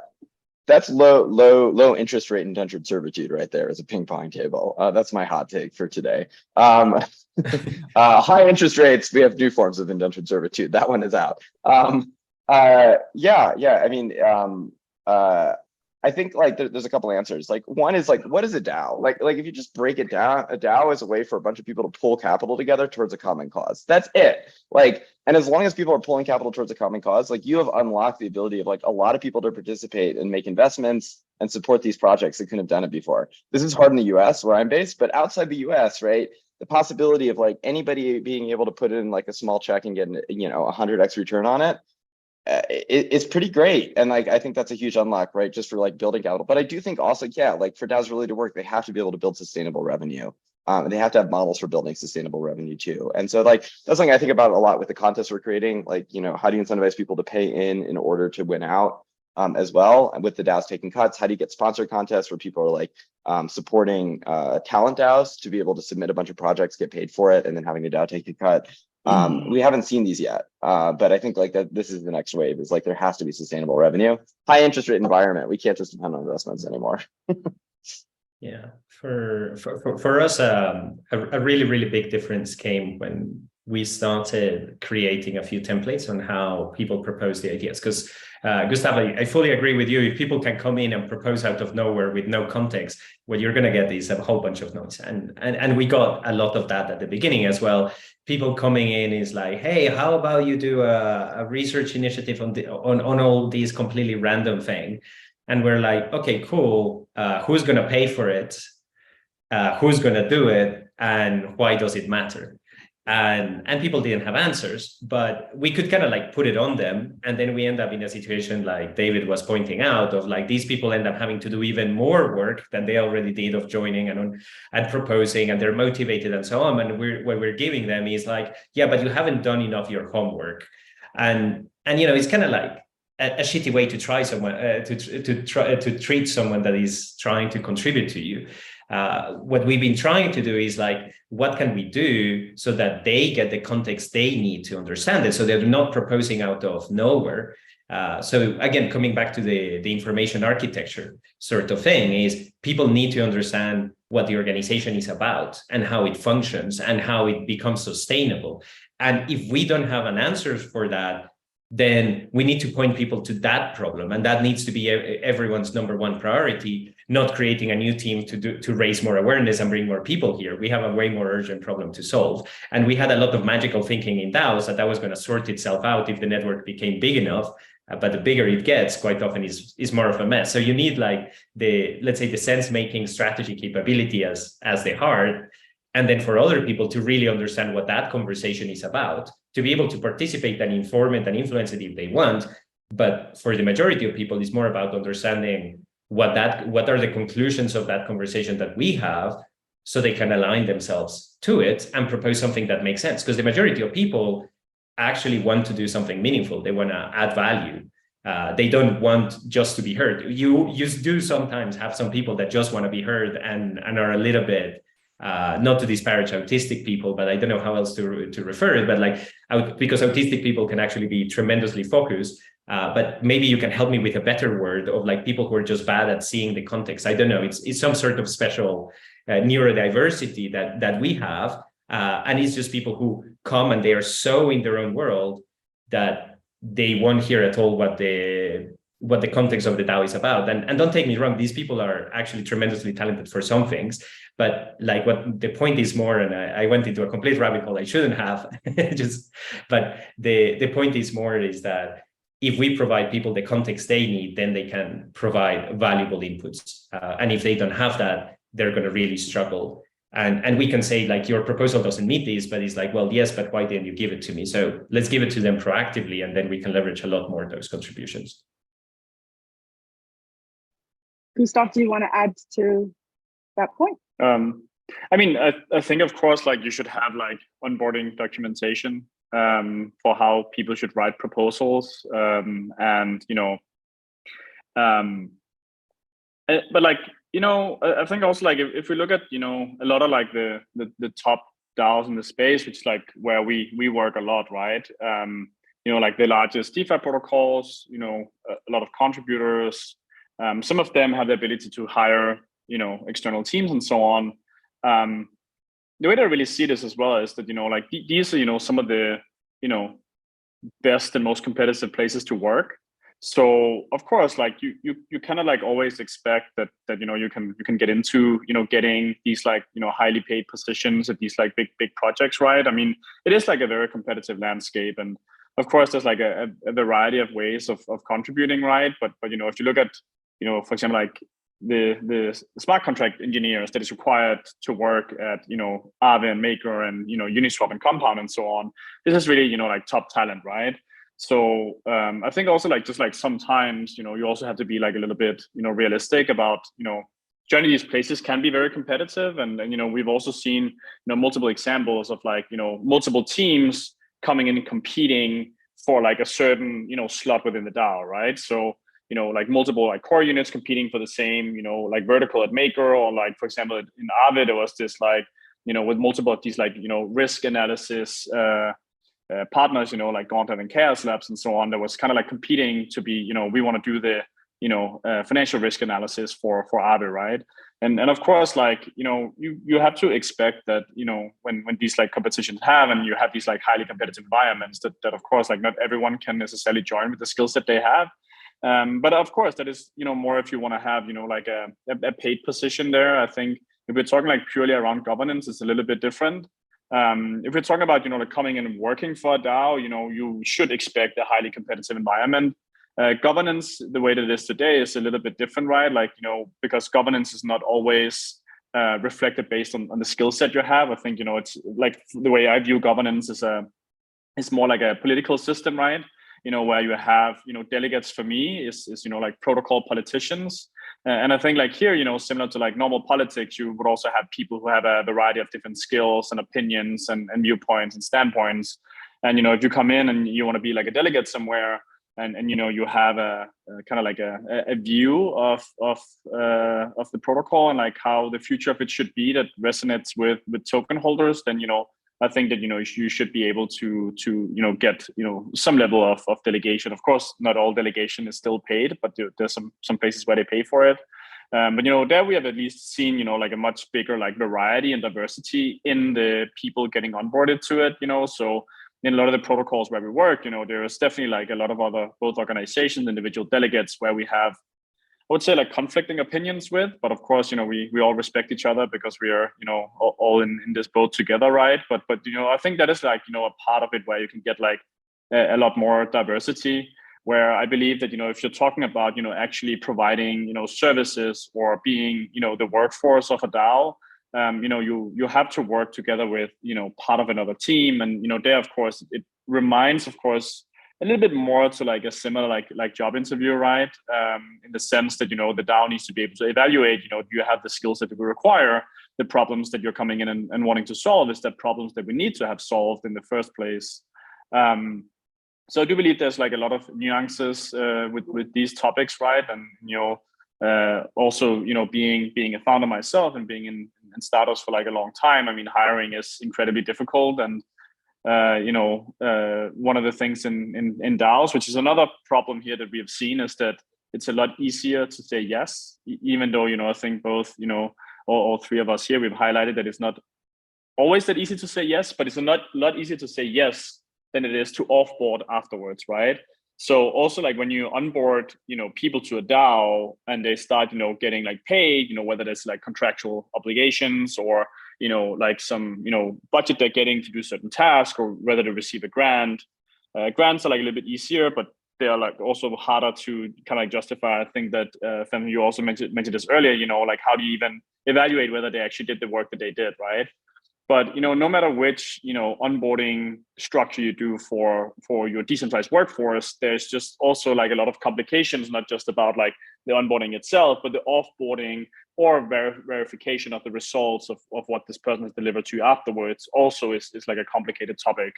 That's low interest rate indentured servitude right there as a ping pong table. That's my hot take for today. High interest rates, we have new forms of indentured servitude. That one is out. Yeah. I mean, I think like there's a couple answers. Like one is like, what is a DAO? Like if you just break it down, a DAO is a way for a bunch of people to pull capital together towards a common cause. That's it. Like, and as long as people are pulling capital towards a common cause, like you have unlocked the ability of like a lot of people to participate and make investments and support these projects that couldn't have done it before. This is hard in the US where I'm based, but outside the US, right? The possibility of like anybody being able to put in like a small check and get, you know, 100x return on it, it's pretty great. And like, I think that's a huge unlock, right? Just for like building capital. But I do think also, yeah, like for DAOs really to work, they have to be able to build sustainable revenue. And they have to have models for building sustainable revenue too. And so like, that's something I think about a lot with the contests we're creating. Like, you know, how do you incentivize people to pay in order to win out as well? And with the DAOs taking cuts, how do you get sponsored contests where people are like supporting talent DAOs to be able to submit a bunch of projects, get paid for it, and then having the DAO take a cut? We haven't seen these yet, but I think like that this is the next wave. Is like there has to be sustainable revenue, high interest rate environment. We can't just depend on investments anymore. Yeah, for us, a really big difference came when we started creating a few templates on how people propose the ideas. Because Gustav, I fully agree with you. If people can come in and propose out of nowhere with no context, what you're going to get is a whole bunch of noise. And we got a lot of that at the beginning as well. People coming in is like, hey, how about you do a research initiative on all these completely random thing? And we're like, okay, cool. Who's going to pay for it? Who's going to do it? And why does it matter? And people didn't have answers, but we could kind of like put it on them. And then we end up in a situation like David was pointing out of like, these people end up having to do even more work than they already did of joining and proposing, and they're motivated and so on. And what we're giving them is like, yeah, but you haven't done enough of your homework. And you know, it's kind of like a shitty way to try someone to treat someone that is trying to contribute to you. What we've been trying to do is like, what can we do so that they get the context they need to understand it, so they're not proposing out of nowhere. So again, coming back to the information architecture sort of thing, is people need to understand what the organization is about and how it functions and how it becomes sustainable. And if we don't have an answer for that, then we need to point people to that problem. And that needs to be everyone's number one priority, not creating a new team to raise more awareness and bring more people here. We have a way more urgent problem to solve. And we had a lot of magical thinking in DAOs that was going to sort itself out if the network became big enough. But the bigger it gets, quite often is more of a mess. So you need like let's say the sense-making strategy capability as the heart. And then for other people to really understand what that conversation is about, to be able to participate and inform it and influence it if they want. But for the majority of people, it's more about understanding what are the conclusions of that conversation that we have, so they can align themselves to it and propose something that makes sense. Because the majority of people actually want to do something meaningful. They want to add value. They don't want just to be heard. You do sometimes have some people that just want to be heard and are a little bit, not to disparage autistic people, but I don't know how else to refer it, but like, because autistic people can actually be tremendously focused, but maybe you can help me with a better word of like people who are just bad at seeing the context. I don't know, it's some sort of special neurodiversity that we have, and it's just people who come and they are so in their own world that they won't hear at all what the context of the DAO is about. And don't take me wrong, these people are actually tremendously talented for some things, but like what the point is more, and I went into a complete rabbit hole I shouldn't have, but the point is more is that if we provide people the context they need, then they can provide valuable inputs. And if they don't have that, they're going to really struggle. And we can say like, your proposal doesn't meet these, but it's like, well, yes, but why didn't you give it to me? So let's give it to them proactively, and then we can leverage a lot more of those contributions. Gustav, do you want to add to that point? I mean, I think, of course, like you should have like onboarding documentation for how people should write proposals, and you know, but like, you know, I think also like if we look at, you know, a lot of like the top DAOs in the space, which is like where we work a lot, right? You know, like the largest DeFi protocols, you know, a lot of contributors. Some of them have the ability to hire, you know, external teams and so on. The way that I really see this as well is that, you know, like these are, you know, some of the, you know, best and most competitive places to work. So of course, like you kind of like always expect that you know, you can get into, you know, getting these like, you know, highly paid positions at these like big projects, right? I mean, it is like a very competitive landscape, and of course there's like a variety of ways of contributing, right? But you know, if you look at, you know, for example, like the smart contract engineers that is required to work at, you know, Aave and Maker and, you know, Uniswap and Compound and so on, this is really, you know, like top talent, right? So I think also like just like sometimes, you know, you also have to be like a little bit, you know, realistic about, you know, joining these places can be very competitive, and you know, we've also seen, you know, multiple examples of like, you know, multiple teams coming in and competing for like a certain, you know, slot within the DAO, right? So, you know, like multiple like core units competing for the same, you know, like vertical at Maker, or like, for example, in Aave, there was this like, you know, with multiple of these like, you know, risk analysis partners, you know, like Gauntlet and Chaos Labs and so on, that was kind of like competing to be, you know, we want to do the, you know, financial risk analysis for Aave, right? And of course, like, you have to expect that, when these like competitions have, and you have these like highly competitive environments, that of course, like not everyone can necessarily join with the skills that they have. But of course, that is, more if you want to have, like a paid position there. I think if we're talking like purely around governance, it's a little bit different. If we're talking about, like coming in and working for a DAO, you should expect a highly competitive environment. Governance, the way that it is today, is a little bit different, right? Like, because governance is not always reflected based on the skill set you have. I think, it's like the way I view governance is more like a political system, right? Where you have, delegates, for me is like protocol politicians. And I think like here, similar to like normal politics, you would also have people who have a variety of different skills and opinions and viewpoints and standpoints. And, if you come in and you want to be like a delegate somewhere, and you have a kind of like a view of the protocol and like how the future of it should be that resonates with token holders, then I think that you should be able to get some level of delegation. Of course, not all delegation is still paid, but there's some places where they pay for it. But there we have at least seen like a much bigger like variety and diversity in the people getting onboarded to it. So in a lot of the protocols where we work, there's definitely like a lot of other both organizations, individual delegates where we have, I would say, like conflicting opinions with, but of course, we all respect each other because we are, all in this boat together, right? But I think that is like, a part of it where you can get like a lot more diversity, where I believe that, if you're talking about, actually providing, services or being, the workforce of a DAO, you have to work together with, part of another team. And, there, of course, it reminds, of course, a little bit more to like a similar like job interview, right? In the sense that, the DAO needs to be able to evaluate, do you have the skills that we require? The problems that you're coming in and wanting to solve, is that problems that we need to have solved in the first place? So I do believe there's like a lot of nuances with these topics, right? And, also, being a founder myself and being in startups for like a long time, I mean, hiring is incredibly difficult. And one of the things in DAOs, which is another problem here that we have seen, is that it's a lot easier to say yes, even though, I think both, all three of us here, we've highlighted that it's not always that easy to say yes, but it's a lot easier to say yes than it is to offboard afterwards, right? So also like when you onboard, people to a DAO and they start, getting like paid, whether there's like contractual obligations or, like some, budget they're getting to do certain tasks, or whether they receive a grant. Grants are like a little bit easier, but they are like also harder to kind of like justify. I think that Fem, you also mentioned this earlier, like how do you even evaluate whether they actually did the work that they did, right? But no matter which onboarding structure you do for your decentralized workforce, there's just also like a lot of complications, not just about like the onboarding itself, but the offboarding or verification of the results of what this person has delivered to you afterwards also is like a complicated topic.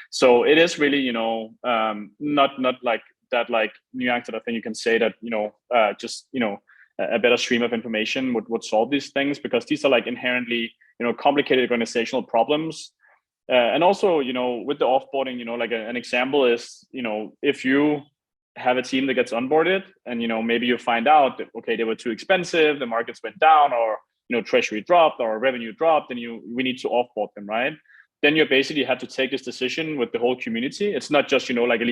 So it is really not like that like nuance that I think you can say that just a better stream of information would solve these things, because these are like inherently complicated organizational problems. And also, with the offboarding, like an example is, if you have a team that gets onboarded and, maybe you find out that, okay, they were too expensive, the markets went down, or, treasury dropped or revenue dropped, and we need to offboard them, right? Then you basically had to take this decision with the whole community. It's not just, like a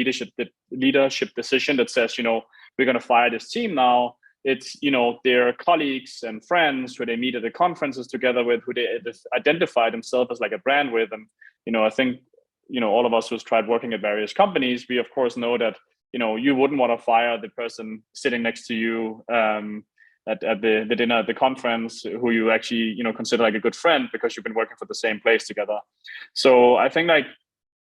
leadership decision that says, we're going to fire this team now. It's, their colleagues and friends who they meet at the conferences together with, who they identify themselves as like a brand with. And, I think, all of us who's tried working at various companies, we of course know that, you wouldn't want to fire the person sitting next to you at the dinner at the conference, who you actually, consider like a good friend because you've been working for the same place together. So I think like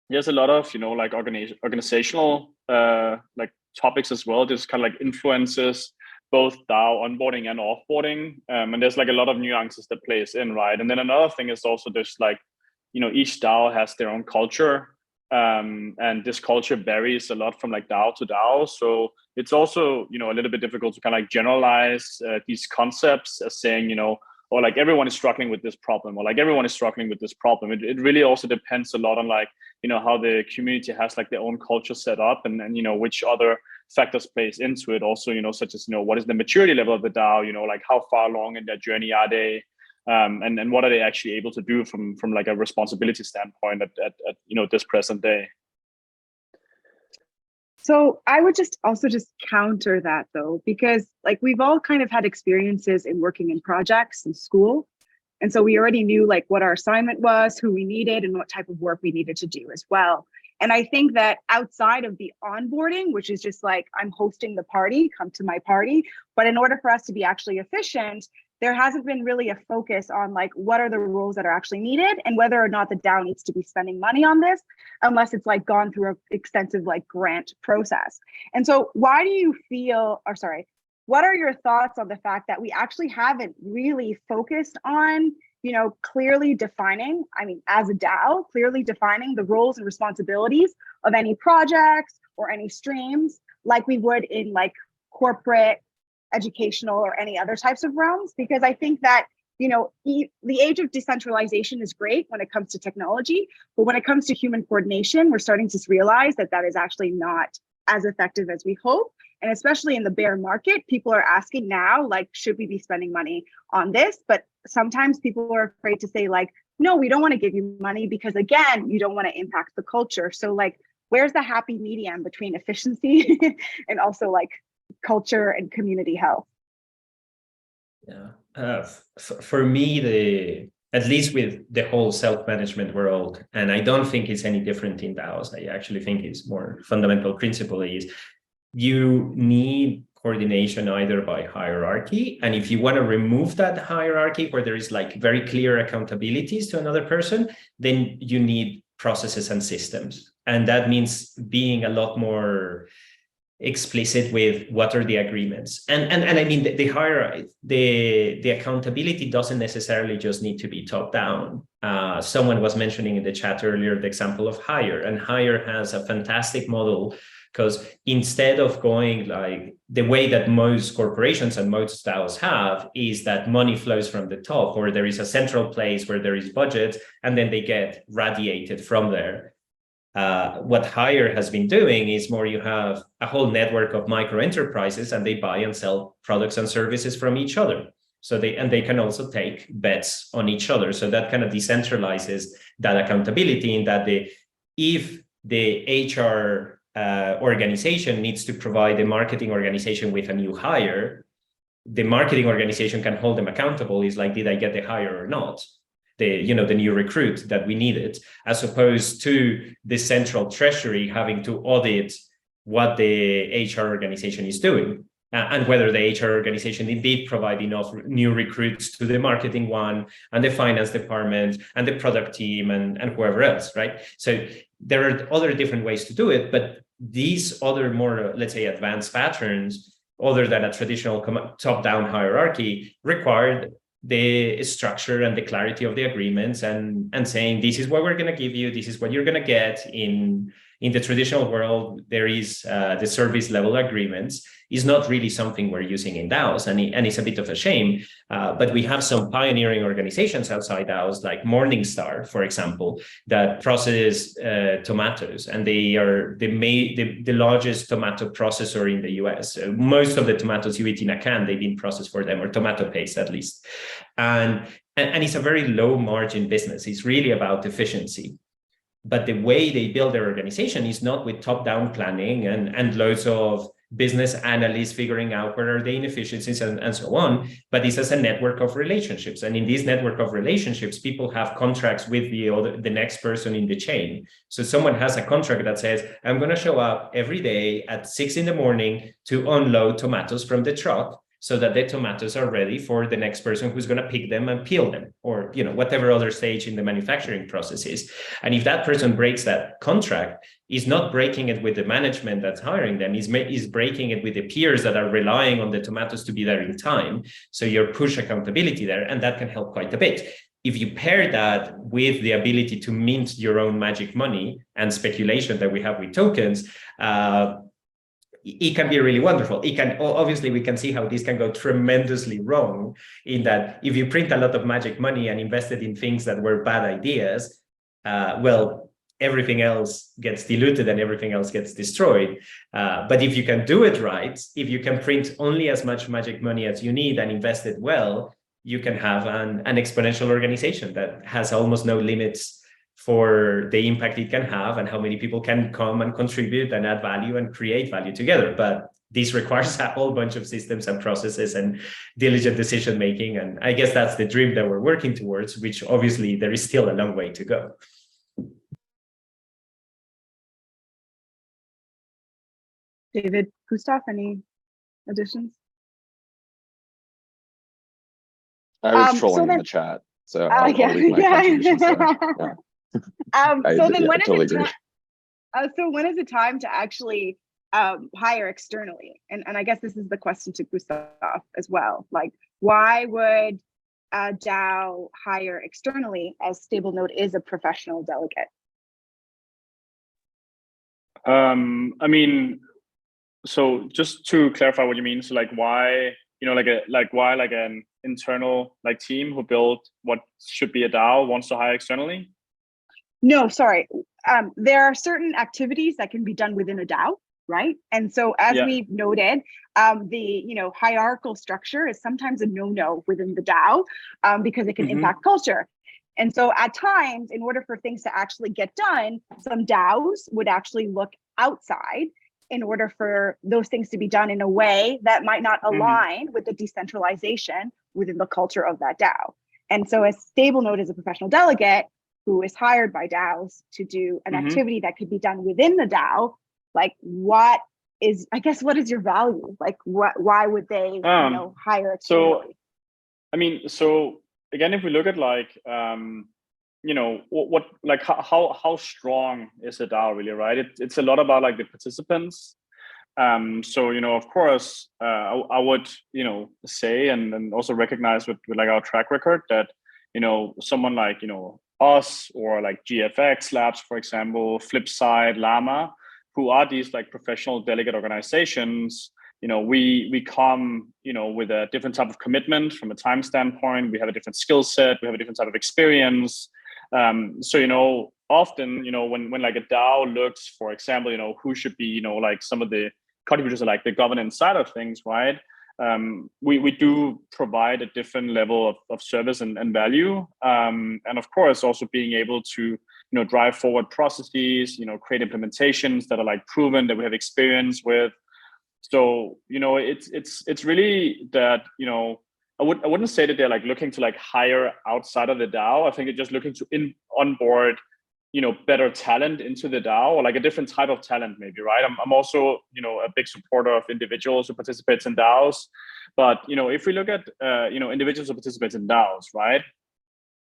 there's a lot of, like organizational like topics as well, just kind of like influences both DAO onboarding and offboarding. And there's like a lot of nuances that plays in, right? And then another thing is also there's like, each DAO has their own culture. And this culture varies a lot from like DAO to DAO. So it's also, a little bit difficult to kind of like generalize these concepts as saying, or like everyone is struggling with this problem, or like everyone is struggling with this problem. It really also depends a lot on like, how the community has like their own culture set up, and which other factors plays into it also, such as, what is the maturity level of the DAO, like how far along in their journey are they, and what are they actually able to do from like a responsibility standpoint at this present day. So I would just counter that though, because like we've all kind of had experiences in working in projects in school. And so we already knew like what our assignment was, who we needed, and what type of work we needed to do as well. And I think that outside of the onboarding, which is just like, I'm hosting the party, come to my party. But in order for us to be actually efficient, there hasn't been really a focus on like, what are the rules that are actually needed and whether or not the DAO needs to be spending money on this, unless it's like gone through an extensive like grant process. And so why do you feel, or sorry, what are your thoughts on the fact that we actually haven't really focused on, clearly defining, as a DAO, clearly defining the roles and responsibilities of any projects or any streams like we would in like corporate, educational, or any other types of realms? Because I think that, the age of decentralization is great when it comes to technology, but when it comes to human coordination, we're starting to realize that that is actually not as effective as we hope. And especially in the bear market, people are asking now, like, should we be spending money on this? But sometimes people are afraid to say like, no, we don't want to give you money because again, you don't want to impact the culture. So like, where's the happy medium between efficiency and also like culture and community health? Yeah, for me, at least with the whole self-management world, and I don't think it's any different in DAOs. I actually think it's more fundamental principle is you need coordination either by hierarchy, and if you want to remove that hierarchy where there is like very clear accountabilities to another person, then you need processes and systems, and that means being a lot more explicit with what are the agreements. And I mean, the accountability doesn't necessarily just need to be top down. Someone was mentioning in the chat earlier the example of Hire, and Hire has a fantastic model because instead of going like the way that most corporations and most DAOs have is that money flows from the top, or there is a central place where there is budget and then they get radiated from there. What Hire has been doing is more you have a whole network of micro enterprises and they buy and sell products and services from each other. So they can also take bets on each other. So that kind of decentralizes that accountability in that if the HR organization needs to provide the marketing organization with a new hire, the marketing organization can hold them accountable. Is like, did I get the hire or not? The new recruit that we needed, as opposed to the central treasury having to audit what the HR organization is doing and whether the HR organization indeed provide enough new recruits to the marketing one and the finance department and the product team and whoever else, right? So there are other different ways to do it, but these other more, let's say, advanced patterns, other than a traditional top-down hierarchy, required the structure and the clarity of the agreements and saying, this is what we're going to give you, this is what you're going to get. In the traditional world, there is the service level agreements is not really something we're using in DAOs, and it's a bit of a shame. But we have some pioneering organizations outside DAOs, like Morningstar, for example, that process tomatoes, and they are the largest tomato processor in the US. Most of the tomatoes you eat in a can, they've been processed for them, or tomato paste at least. And it's a very low margin business. It's really about efficiency. But the way they build their organization is not with top-down planning and loads of business analysts figuring out where are the inefficiencies and so on, but it's as a network of relationships. And in this network of relationships, people have contracts with the next person in the chain. So someone has a contract that says, I'm going to show up every day at 6 a.m. to unload tomatoes from the truck, so that the tomatoes are ready for the next person who's going to pick them and peel them, or whatever other stage in the manufacturing process is. And if that person breaks that contract, is not breaking it with the management that's hiring them, is breaking it with the peers that are relying on the tomatoes to be there in time. So your push accountability there, and that can help quite a bit. If you pair that with the ability to mint your own magic money and speculation that we have with tokens, it can be really wonderful. It can, obviously, we can see how this can go tremendously wrong, in that if you print a lot of magic money and invest it in things that were bad ideas, well, everything else gets diluted and everything else gets destroyed. But if you can do it right, if you can print only as much magic money as you need and invest it well, you can have an exponential organization that has almost no limits for the impact it can have and how many people can come and contribute and add value and create value together. But this requires a whole bunch of systems and processes and diligent decision making. And I guess that's the dream that we're working towards, which obviously there is still a long way to go. David, Gustav, any additions? I was So trolling in then- the chat, so I'll yeah, leave my contributions there. Yeah. So then when totally is it agree. so when is it time to actually hire externally? And I guess this is the question to Gustav as well. Like, why would a DAO hire externally as StableNode is a professional delegate? I mean, so just to clarify what you mean, so like why, you know, why an internal team who built what should be a DAO wants to hire externally? No, sorry. There are certain activities that can be done within a DAO, right? And so as we've noted, the hierarchical structure is sometimes a no-no within the DAO because it can impact culture. And so at times, in order for things to actually get done, some DAOs would actually look outside in order for those things to be done in a way that might not align with the decentralization within the culture of that DAO. And so as StableNode is a professional delegate who is hired by DAOs to do an activity that could be done within the DAO, like what is your value? Like why would they hire externally? So, I mean, so again, if we look at how strong is a DAO really, right? It's a lot about the participants. So, of course, I would, say and also recognize with our track record that, someone like, us or GFX Labs, for example, Flipside, Llama, who are these professional delegate organizations, we come, with a different type of commitment from a time standpoint. We have a different skill set. We have a different type of experience. So, often, when a DAO looks, for example, who should be, some of the contributors are the governance side of things, right? We do provide a different level of service and value. And of course, also being able to, drive forward processes, create implementations that are proven, that we have experience with. So, it's really that, I wouldn't say that they're looking to hire outside of the DAO. I think they're just looking to onboard, better talent into the DAO, or a different type of talent, maybe, right? I'm also, a big supporter of individuals who participate in DAOs. But, if we look at, individuals who participate in DAOs, right?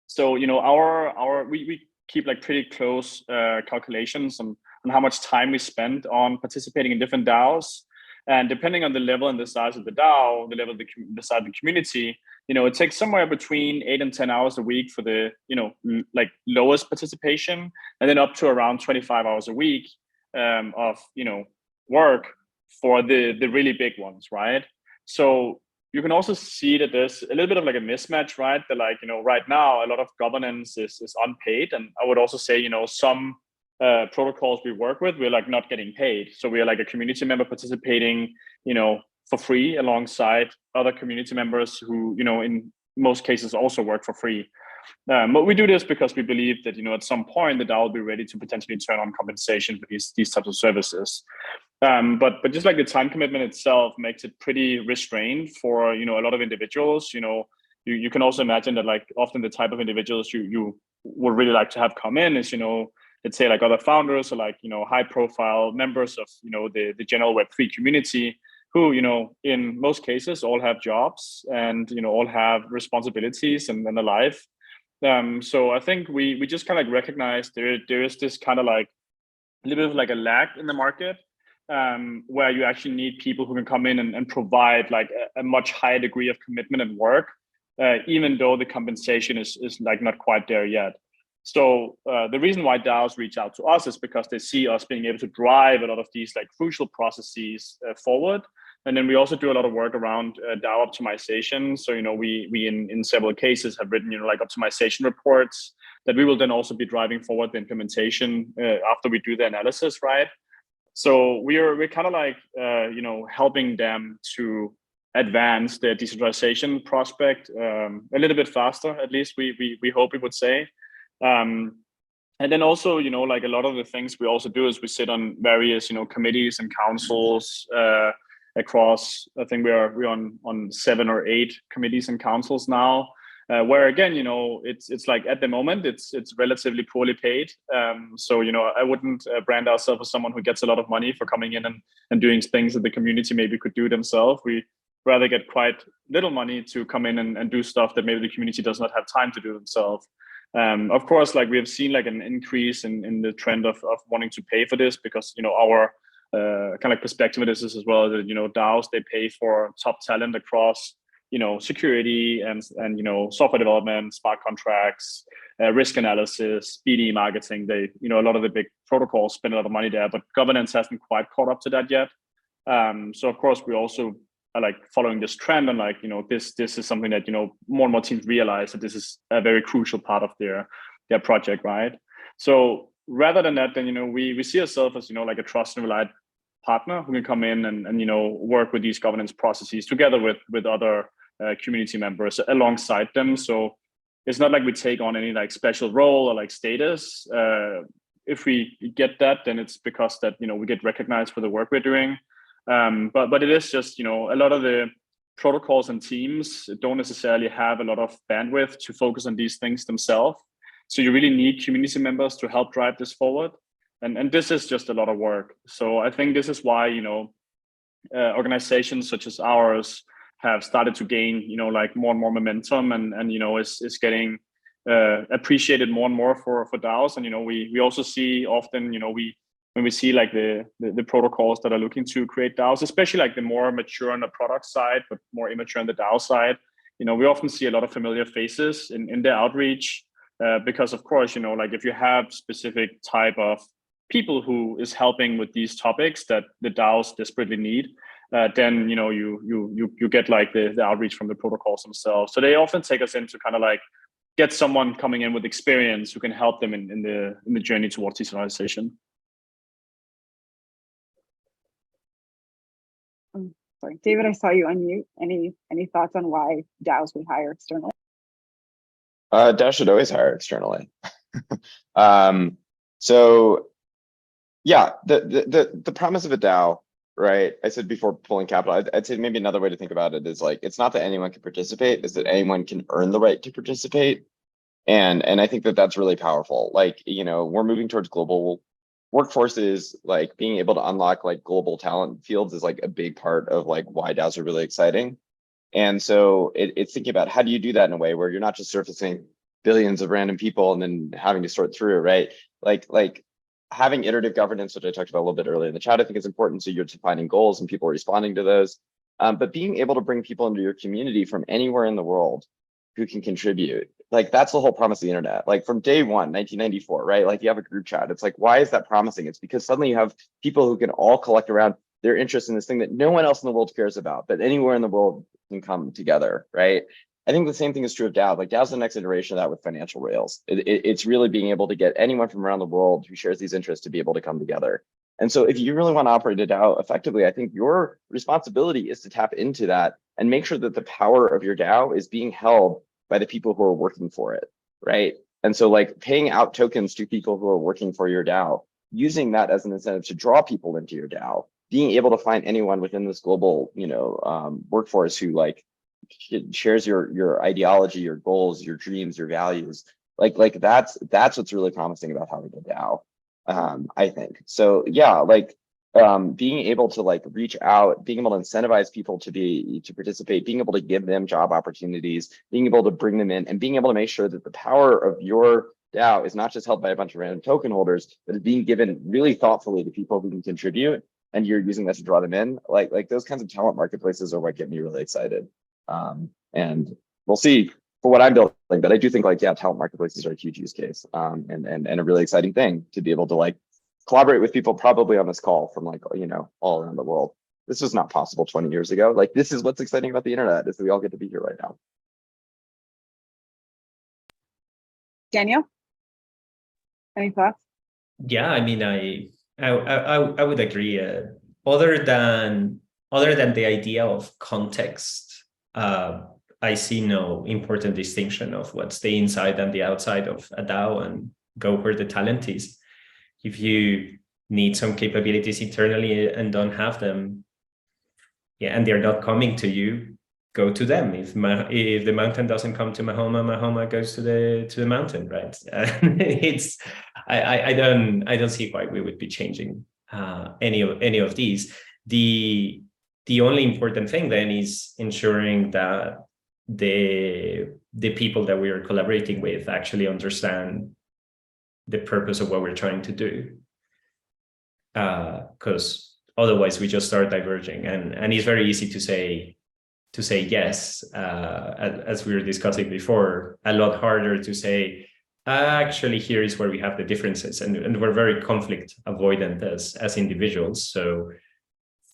So, we keep pretty close calculations on how much time we spend on participating in different DAOs. And depending on the level and the size of the DAO, the level of the size of the community, it takes somewhere between 8 and 10 hours a week for the, lowest participation, and then up to around 25 hours a week of, work for the really big ones, right? So you can also see that there's a little bit of a mismatch, right? That right now, a lot of governance is unpaid. And I would also say, some protocols we work with, we're not getting paid. So we are a community member participating, for free alongside other community members who, in most cases also work for free. But we do this because we believe that, at some point the DAO will be ready to potentially turn on compensation for these types of services. But just the time commitment itself makes it pretty restrained for, a lot of individuals. You can also imagine that often the type of individuals you would really like to have come in is, let's say other founders or high profile members of, the general Web3 community who, in most cases all have jobs and, all have responsibilities and a life. So I think we just kind of recognize there is this kind of a little bit of a lag in the market where you actually need people who can come in and provide a much higher degree of commitment and work, even though the compensation is not quite there yet. So the reason why DAOs reach out to us is because they see us being able to drive a lot of these crucial processes forward. And then we also do a lot of work around DAO optimization. So, we in several cases have written, optimization reports that we will then also be driving forward the implementation after we do the analysis, right? So we're kind of like helping them to advance their decentralization prospect a little bit faster. At least we hope we would say. And then also, like a lot of the things we also do is we sit on various, committees and councils across. I think we're on 7 or 8 committees and councils now, where again, it's like at the moment it's relatively poorly paid. So I wouldn't brand ourselves as someone who gets a lot of money for coming in and doing things that the community maybe could do themselves. We rather get quite little money to come in and do stuff that maybe the community does not have time to do themselves. Of course, like we have seen like an increase in the trend of wanting to pay for this, because our kind of like perspective of this is as well that DAOs, they pay for top talent across security and software development, smart contracts, risk analysis, BD marketing. They a lot of the big protocols spend a lot of money there, but governance hasn't quite caught up to that yet. So of course we also are like following this trend, and like this is something that more and more teams realize that this is a very crucial part of their project, right? So rather than that, then we see ourselves as like a trust and relied partner who can come in and work with these governance processes together with other community members alongside them. So it's not like we take on any like special role or like status. If we get that, then it's because that we get recognized for the work we're doing. But it is just a lot of the protocols and teams don't necessarily have a lot of bandwidth to focus on these things themselves. So you really need community members to help drive this forward, and this is just a lot of work. So I think this is why organizations such as ours have started to gain like more and more momentum, and is getting appreciated more and more for DAOs. And we also see often when we see like the protocols that are looking to create DAOs, especially like the more mature on the product side, but more immature on the DAO side, we often see a lot of familiar faces in their outreach, because of course, like if you have specific type of people who is helping with these topics that the DAOs desperately need, then you get like the outreach from the protocols themselves. So they often take us in to kind of like get someone coming in with experience who can help them in the journey towards decentralization. Sorry, David, I saw you unmute. Any thoughts on why DAOs would hire externally? DAOs should always hire externally. So yeah, the promise of a DAO, right? I said before pulling capital, I'd say maybe another way to think about it is like, it's not that anyone can participate, it's that anyone can earn the right to participate. And I think that that's really powerful. Like, we're moving towards global workforces, like being able to unlock like global talent fields is like a big part of like why DAOs are really exciting. And so it's thinking about how do you do that in a way where you're not just surfacing billions of random people and then having to sort through, right? Like having iterative governance, which I talked about a little bit earlier in the chat, I think is important. So you're defining goals and people are responding to those. But being able to bring people into your community from anywhere in the world who can contribute. Like that's the whole promise of the internet. Like from day one, 1994, right? Like you have a group chat. It's like, why is that promising? It's because suddenly you have people who can all collect around their interest in this thing that no one else in the world cares about, but anywhere in the world can come together, right? I think the same thing is true of DAO. Like DAO's the next iteration of that with financial rails. It's really being able to get anyone from around the world who shares these interests to be able to come together. And so if you really want to operate a DAO effectively, I think your responsibility is to tap into that and make sure that the power of your DAO is being held by the people who are working for it, right? And so like paying out tokens to people who are working for your DAO, using that as an incentive to draw people into your DAO, being able to find anyone within this global, workforce who like shares your ideology, your goals, your dreams, your values, like that's what's really promising about having a DAO, I think. So yeah, like being able to like reach out, being able to incentivize people to participate, being able to give them job opportunities, being able to bring them in, and being able to make sure that the power of your DAO is not just held by a bunch of random token holders, but is being given really thoughtfully to people who can contribute, and you're using that to draw them in. Like those kinds of talent marketplaces are what get me really excited. And we'll see for what I'm building, but I do think like, yeah, talent marketplaces are a huge use case, and a really exciting thing to be able to like collaborate with people probably on this call from like, all around the world. This was not possible 20 years ago. Like this is what's exciting about the internet, is that we all get to be here right now. Daniel? Any thoughts? Yeah, I mean, I would agree. Other than the idea of context, I see no important distinction of what's the inside and the outside of a DAO, and go where the talent is. If you need some capabilities internally and don't have them, yeah, and they're not coming to you, go to them. If the mountain doesn't come to Mahoma goes to the mountain, right? It's I don't see why we would be changing any of these. The only important thing then is ensuring that the people that we are collaborating with actually understand the purpose of what we're trying to do, because otherwise we just start diverging, and it's very easy to say yes, as we were discussing before. A lot harder to say, actually, here is where we have the differences, and we're very conflict avoidant as individuals. So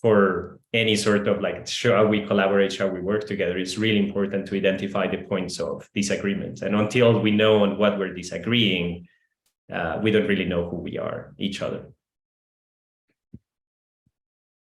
for any sort of like, shall we collaborate, shall we work together, it's really important to identify the points of disagreement. And until we know on what we're disagreeing, we don't really know who we are, each other.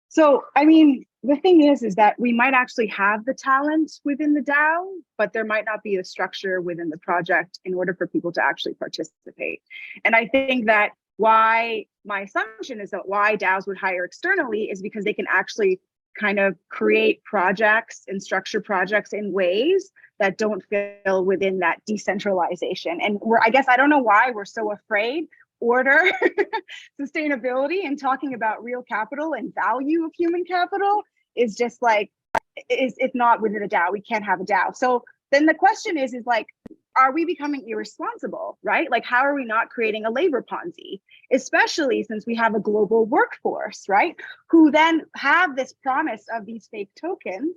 So, I mean, the thing is that we might actually have the talent within the DAO, but there might not be a structure within the project in order for people to actually participate. And I think that why my assumption is that why DAOs would hire externally is because they can actually kind of create projects and structure projects in ways that don't fit within that decentralization. And I guess I don't know why we're so afraid. Order, sustainability, and talking about real capital and value of human capital is just like, it's not within a DAO. We can't have a DAO. So then the question is like, are we becoming irresponsible, right? Like, how are we not creating a labor Ponzi, especially since we have a global workforce, right? Who then have this promise of these fake tokens,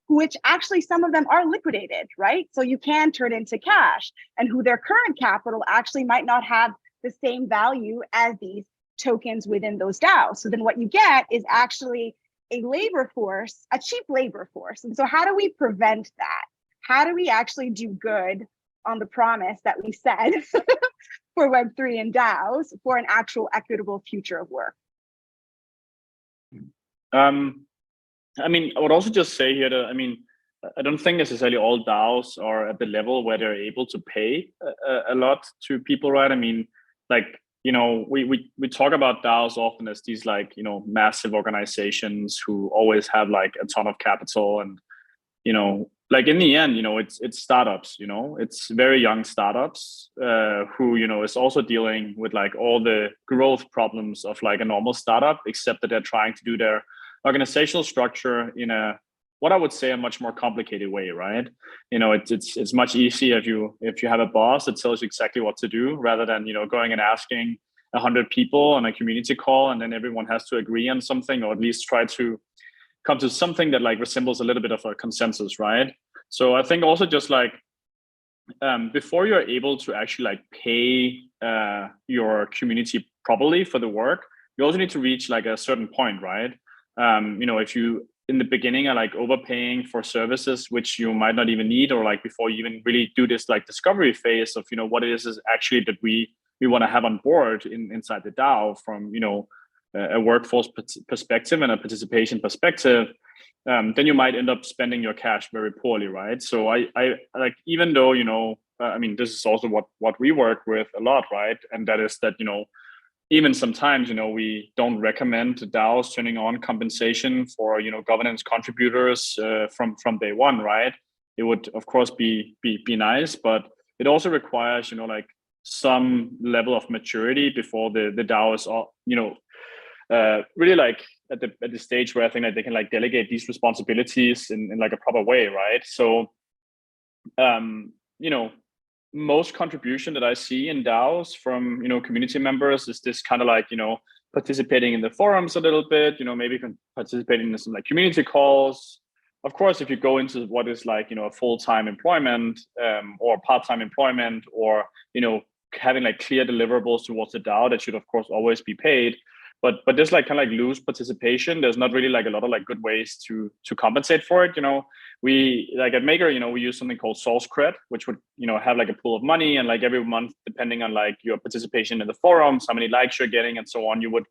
which actually some of them are liquidated, right? So you can turn into cash, and who their current capital actually might not have the same value as these tokens within those DAOs. So then what you get is actually a labor force, a cheap labor force. And so how do we prevent that? How do we actually do good on the promise that we said for Web3 and DAOs for an actual equitable future of work? I mean, I would also just say here that, I mean, I don't think necessarily all DAOs are at the level where they're able to pay a lot to people, right? I mean, like, you know, we talk about DAOs often as these, like, you know, massive organizations who always have like a ton of capital, and, you know, like in the end, you know, it's startups, you know, it's very young startups who, you know, is also dealing with like all the growth problems of like a normal startup, except that they're trying to do their organizational structure in what I would say a much more complicated way, right? You know, it's much easier if you have a boss that tells you exactly what to do, rather than, you know, going and asking 100 people on a community call, and then everyone has to agree on something, or at least try to come to something that like resembles a little bit of a consensus, right? So I think also just like before you're able to actually like pay your community properly for the work, you also need to reach like a certain point, right? You know, if you in the beginning are like overpaying for services which you might not even need, or like before you even really do this like discovery phase of, you know, what it is actually that we want to have on board inside the DAO from, you know, a workforce perspective and a participation perspective, then you might end up spending your cash very poorly, right? So I like, even though, you know, I mean, this is also what we work with a lot, right? And that is that, you know, even sometimes, you know, we don't recommend DAOs turning on compensation for, you know, governance contributors from day one, right? It would of course be nice, but it also requires, you know, like some level of maturity before the DAO is all, you know, really like at the stage where I think that they can like delegate these responsibilities in like a proper way, right? So, you know, most contribution that I see in DAOs from, you know, community members is this kind of like, you know, participating in the forums a little bit, you know, maybe participating in some like community calls. Of course, if you go into what is like, you know, a full-time employment or part-time employment, or, you know, having like clear deliverables towards the DAO, that should of course always be paid. but there's like kind of like loose participation. There's not really like a lot of like good ways to compensate for it. We like at Maker, we use something called source cred, which would have like a pool of money, and like every month, depending on like your participation in the forums, how many likes you're getting and so on, you would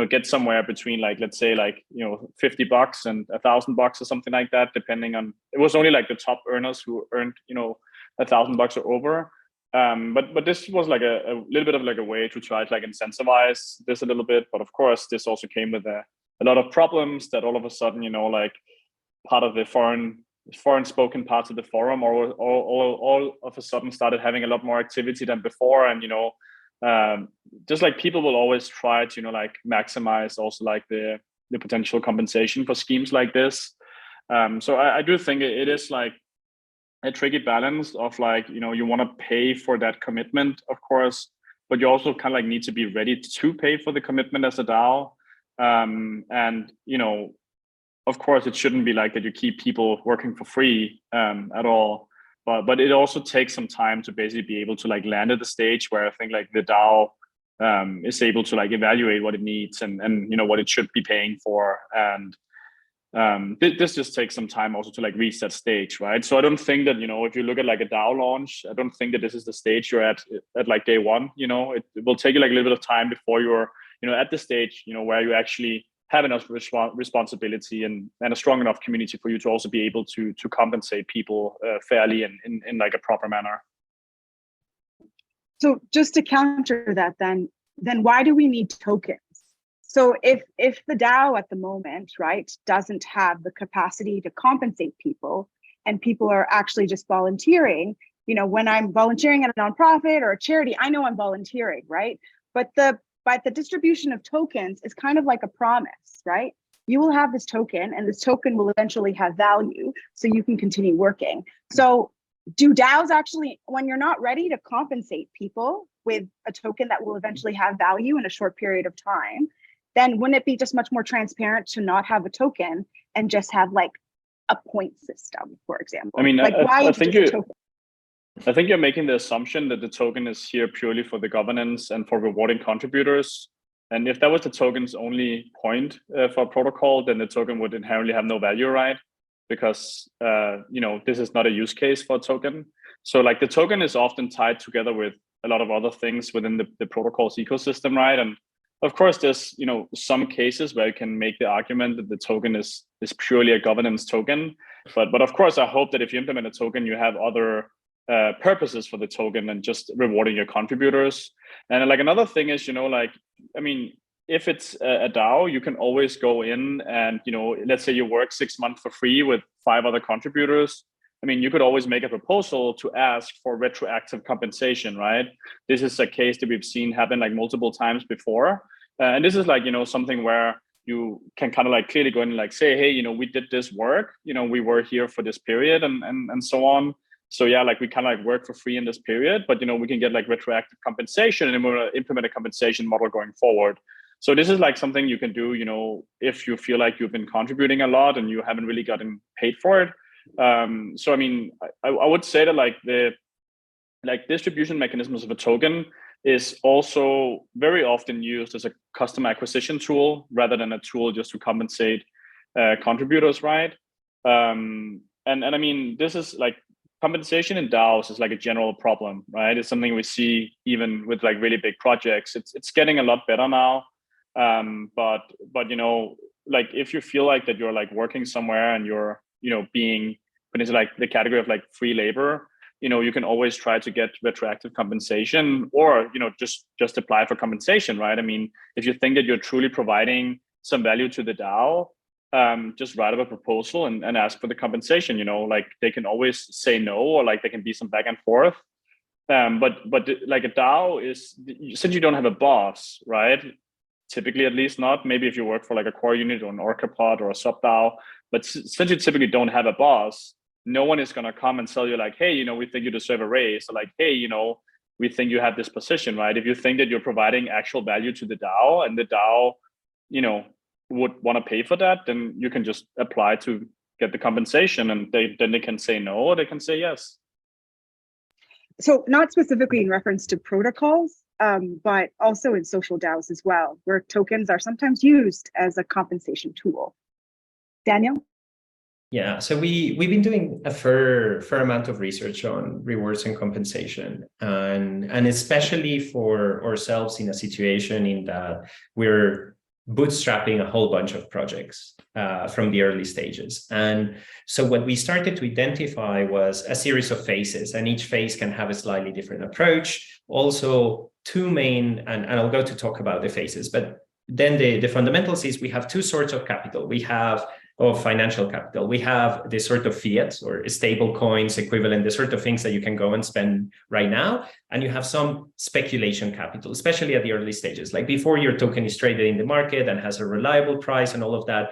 get somewhere between like, let's say like $50 and $1,000 or something like that, depending on, it was only like the top earners who earned $1,000 or over. But this was like a little bit of like a way to try to like incentivize this a little bit. But of course, this also came with a lot of problems that all of a sudden, like part of the foreign spoken parts of the forum all of a sudden started having a lot more activity than before. And, just like people will always try to, like maximize also like the potential compensation for schemes like this. So I do think it is like a tricky balance of like, you want to pay for that commitment, of course, but you also kind of like need to be ready to pay for the commitment as a DAO. And, of course, it shouldn't be like that you keep people working for free at all. But it also takes some time to basically be able to like land at the stage where I think like the DAO is able to like evaluate what it needs and what it should be paying for. And this just takes some time also to like reach that stage, right? So I don't think that, if you look at like a DAO launch, I don't think that this is the stage you're at like day one. It will take you like a little bit of time before you're, at the stage, where you actually have enough responsibility and a strong enough community for you to also be able to compensate people fairly in like a proper manner. So just to counter that, then why do we need tokens? So if the DAO at the moment, right, doesn't have the capacity to compensate people, and people are actually just volunteering, when I'm volunteering at a nonprofit or a charity, I know I'm volunteering, right? But the distribution of tokens is kind of like a promise, right? You will have this token, and this token will eventually have value, so you can continue working. So do DAOs actually, when you're not ready to compensate people with a token that will eventually have value in a short period of time, then wouldn't it be just much more transparent to not have a token and just have like a point system, for example? I mean, like I think you're making the assumption that the token is here purely for the governance and for rewarding contributors. And if that was the token's only point for a protocol, then the token would inherently have no value, right? Because this is not a use case for a token. So like the token is often tied together with a lot of other things within the protocol's ecosystem, right? And of course, there's some cases where you can make the argument that the token is purely a governance token. But of course, I hope that if you implement a token, you have other purposes for the token than just rewarding your contributors. And like another thing is, if it's a DAO, you can always go in and, let's say you work 6 months for free with 5 other contributors. You could always make a proposal to ask for retroactive compensation, right? This is a case that we've seen happen like multiple times before. And this is like, something where you can kind of like clearly go in and like say, hey, we did this work, we were here for this period and so on. So yeah, like we kind of like work for free in this period, but we can get like retroactive compensation, and then we're gonna implement a compensation model going forward. So this is like something you can do, if you feel like you've been contributing a lot and you haven't really gotten paid for it. So I would say that like the distribution mechanisms of a token is also very often used as a customer acquisition tool rather than a tool just to compensate contributors, right? And this is like compensation in DAOs is like a general problem, right? It's something we see even with like really big projects. It's getting a lot better now. But like if you feel like that you're like working somewhere and you're being put into like the category of like free labor, you can always try to get retroactive compensation, or just apply for compensation, right? If you think that you're truly providing some value to the DAO, just write up a proposal and ask for the compensation. Like they can always say no, or like there can be some back and forth. But like a DAO is, since you don't have a boss, right? Typically, at least not. Maybe if you work for like a core unit or an orca pod or a sub DAO, but since you typically don't have a boss, no one is going to come and tell you like, hey, we think you deserve a raise, or like, hey, we think you have this position, right? If you think that you're providing actual value to the DAO and the DAO, would want to pay for that, then you can just apply to get the compensation, and then they can say no, or they can say yes. So not specifically in reference to protocols, but also in social DAOs as well, where tokens are sometimes used as a compensation tool. Daniel? Yeah, so we've been doing a fair amount of research on rewards and compensation, and especially for ourselves in a situation in that we're bootstrapping a whole bunch of projects from the early stages. And so what we started to identify was a series of phases, and each phase can have a slightly different approach. Also, two main, and I'll go to talk about the phases, but then the fundamentals is we have two sorts of capital. We have of financial capital. We have the sort of fiat or stable coins equivalent, the sort of things that you can go and spend right now. And you have some speculation capital, especially at the early stages. Like before your token is traded in the market and has a reliable price and all of that,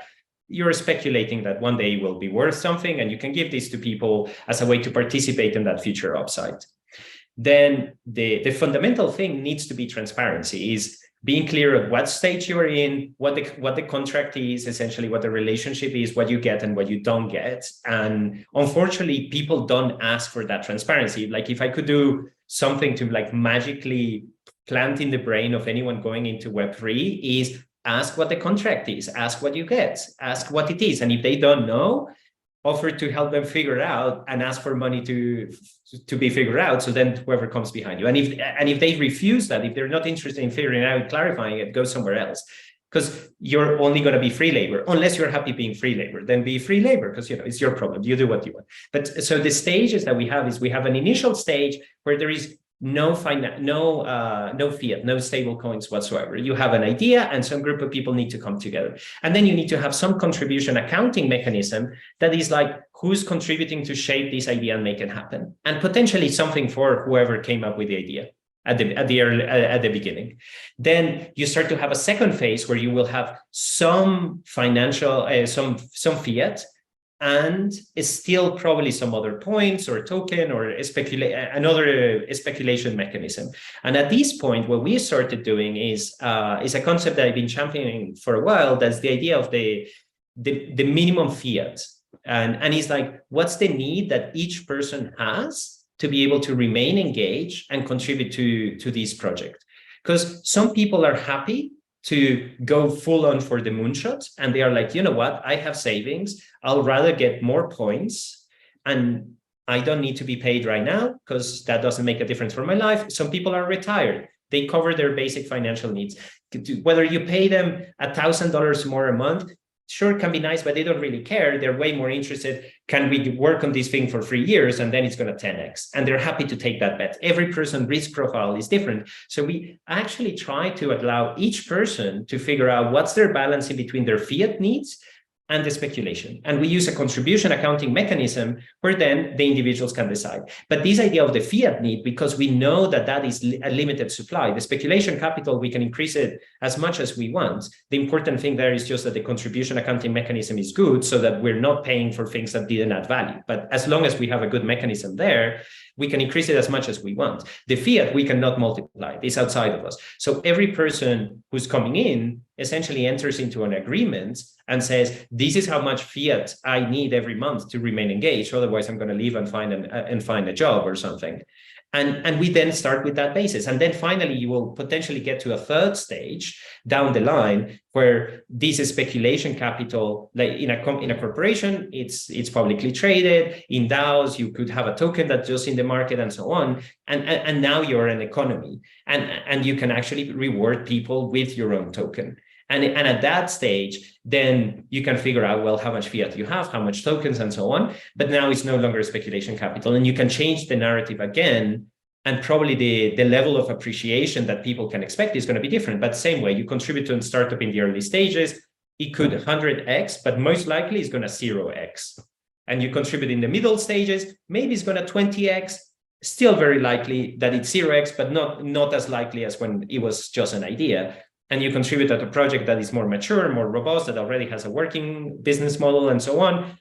you're speculating that one day it will be worth something, and you can give this to people as a way to participate in that future upside. Then the fundamental thing needs to be transparency, is being clear at what stage you're in, what the contract is, essentially what the relationship is, what you get and what you don't get. And unfortunately, people don't ask for that transparency. Like if I could do something to like magically plant in the brain of anyone going into Web3 is ask what the contract is, ask what you get, ask what it is. And if they don't know, offer to help them figure it out and ask for money to be figured out. So then whoever comes behind you, and if they refuse that, if they're not interested in figuring out, clarifying it, go somewhere else, because you're only going to be free labor unless you're happy being free labor. Then be free labor, because it's your problem. You do what you want. But so the stages that we have is we have an initial stage where there is no fiat, no stable coins whatsoever. You have an idea and some group of people need to come together. And then you need to have some contribution accounting mechanism that is like, who's contributing to shape this idea and make it happen? And potentially something for whoever came up with the idea at the beginning. Then you start to have a second phase where you will have some financial, some fiat, and it's still probably some other points or token or another speculation mechanism. And at this point, what we started doing is a concept that I've been championing for a while. That's the idea of the minimum fiat. And it's like, what's the need that each person has to be able to remain engaged and contribute to this project? Because some people are happy to go full on for the moonshot, and they are like, you know what, I have savings, I'll rather get more points, and I don't need to be paid right now because that doesn't make a difference for my life. Some people are retired, they cover their basic financial needs. Whether you pay them $1,000 more a month, sure, can be nice, but they don't really care. They're way more interested, can we work on this thing for 3 years and then it's going to 10x? And they're happy to take that bet. Every person's risk profile is different. So we actually try to allow each person to figure out what's their balance in between their fiat needs and the speculation. And we use a contribution accounting mechanism where then the individuals can decide. But this idea of the fiat need, because we know that that is a limited supply, the speculation capital, we can increase it as much as we want. The important thing there is just that the contribution accounting mechanism is good so that we're not paying for things that didn't add value. But as long as we have a good mechanism there, we can increase it as much as we want. The fiat, we cannot multiply. It's outside of us. So every person who's coming in essentially enters into an agreement and says, this is how much fiat I need every month to remain engaged. Otherwise, I'm going to leave and find a job or something. And we then start with that basis. And then finally, you will potentially get to a third stage down the line where this is speculation capital. Like in a corporation, it's publicly traded. In DAOs, you could have a token that's just in the market and so on. And now you're an economy. And you can actually reward people with your own token. And at that stage, then you can figure out, well, how much fiat you have, how much tokens and so on. But now it's no longer speculation capital, and you can change the narrative again. And probably the level of appreciation that people can expect is going to be different. But same way, you contribute to a startup in the early stages, it could 100x, but most likely it's going to 0x. And you contribute in the middle stages, maybe it's going to 20x, still very likely that it's 0x, but not as likely as when it was just an idea. And you contribute at a project that is more mature, more robust, that already has a working business model and so on,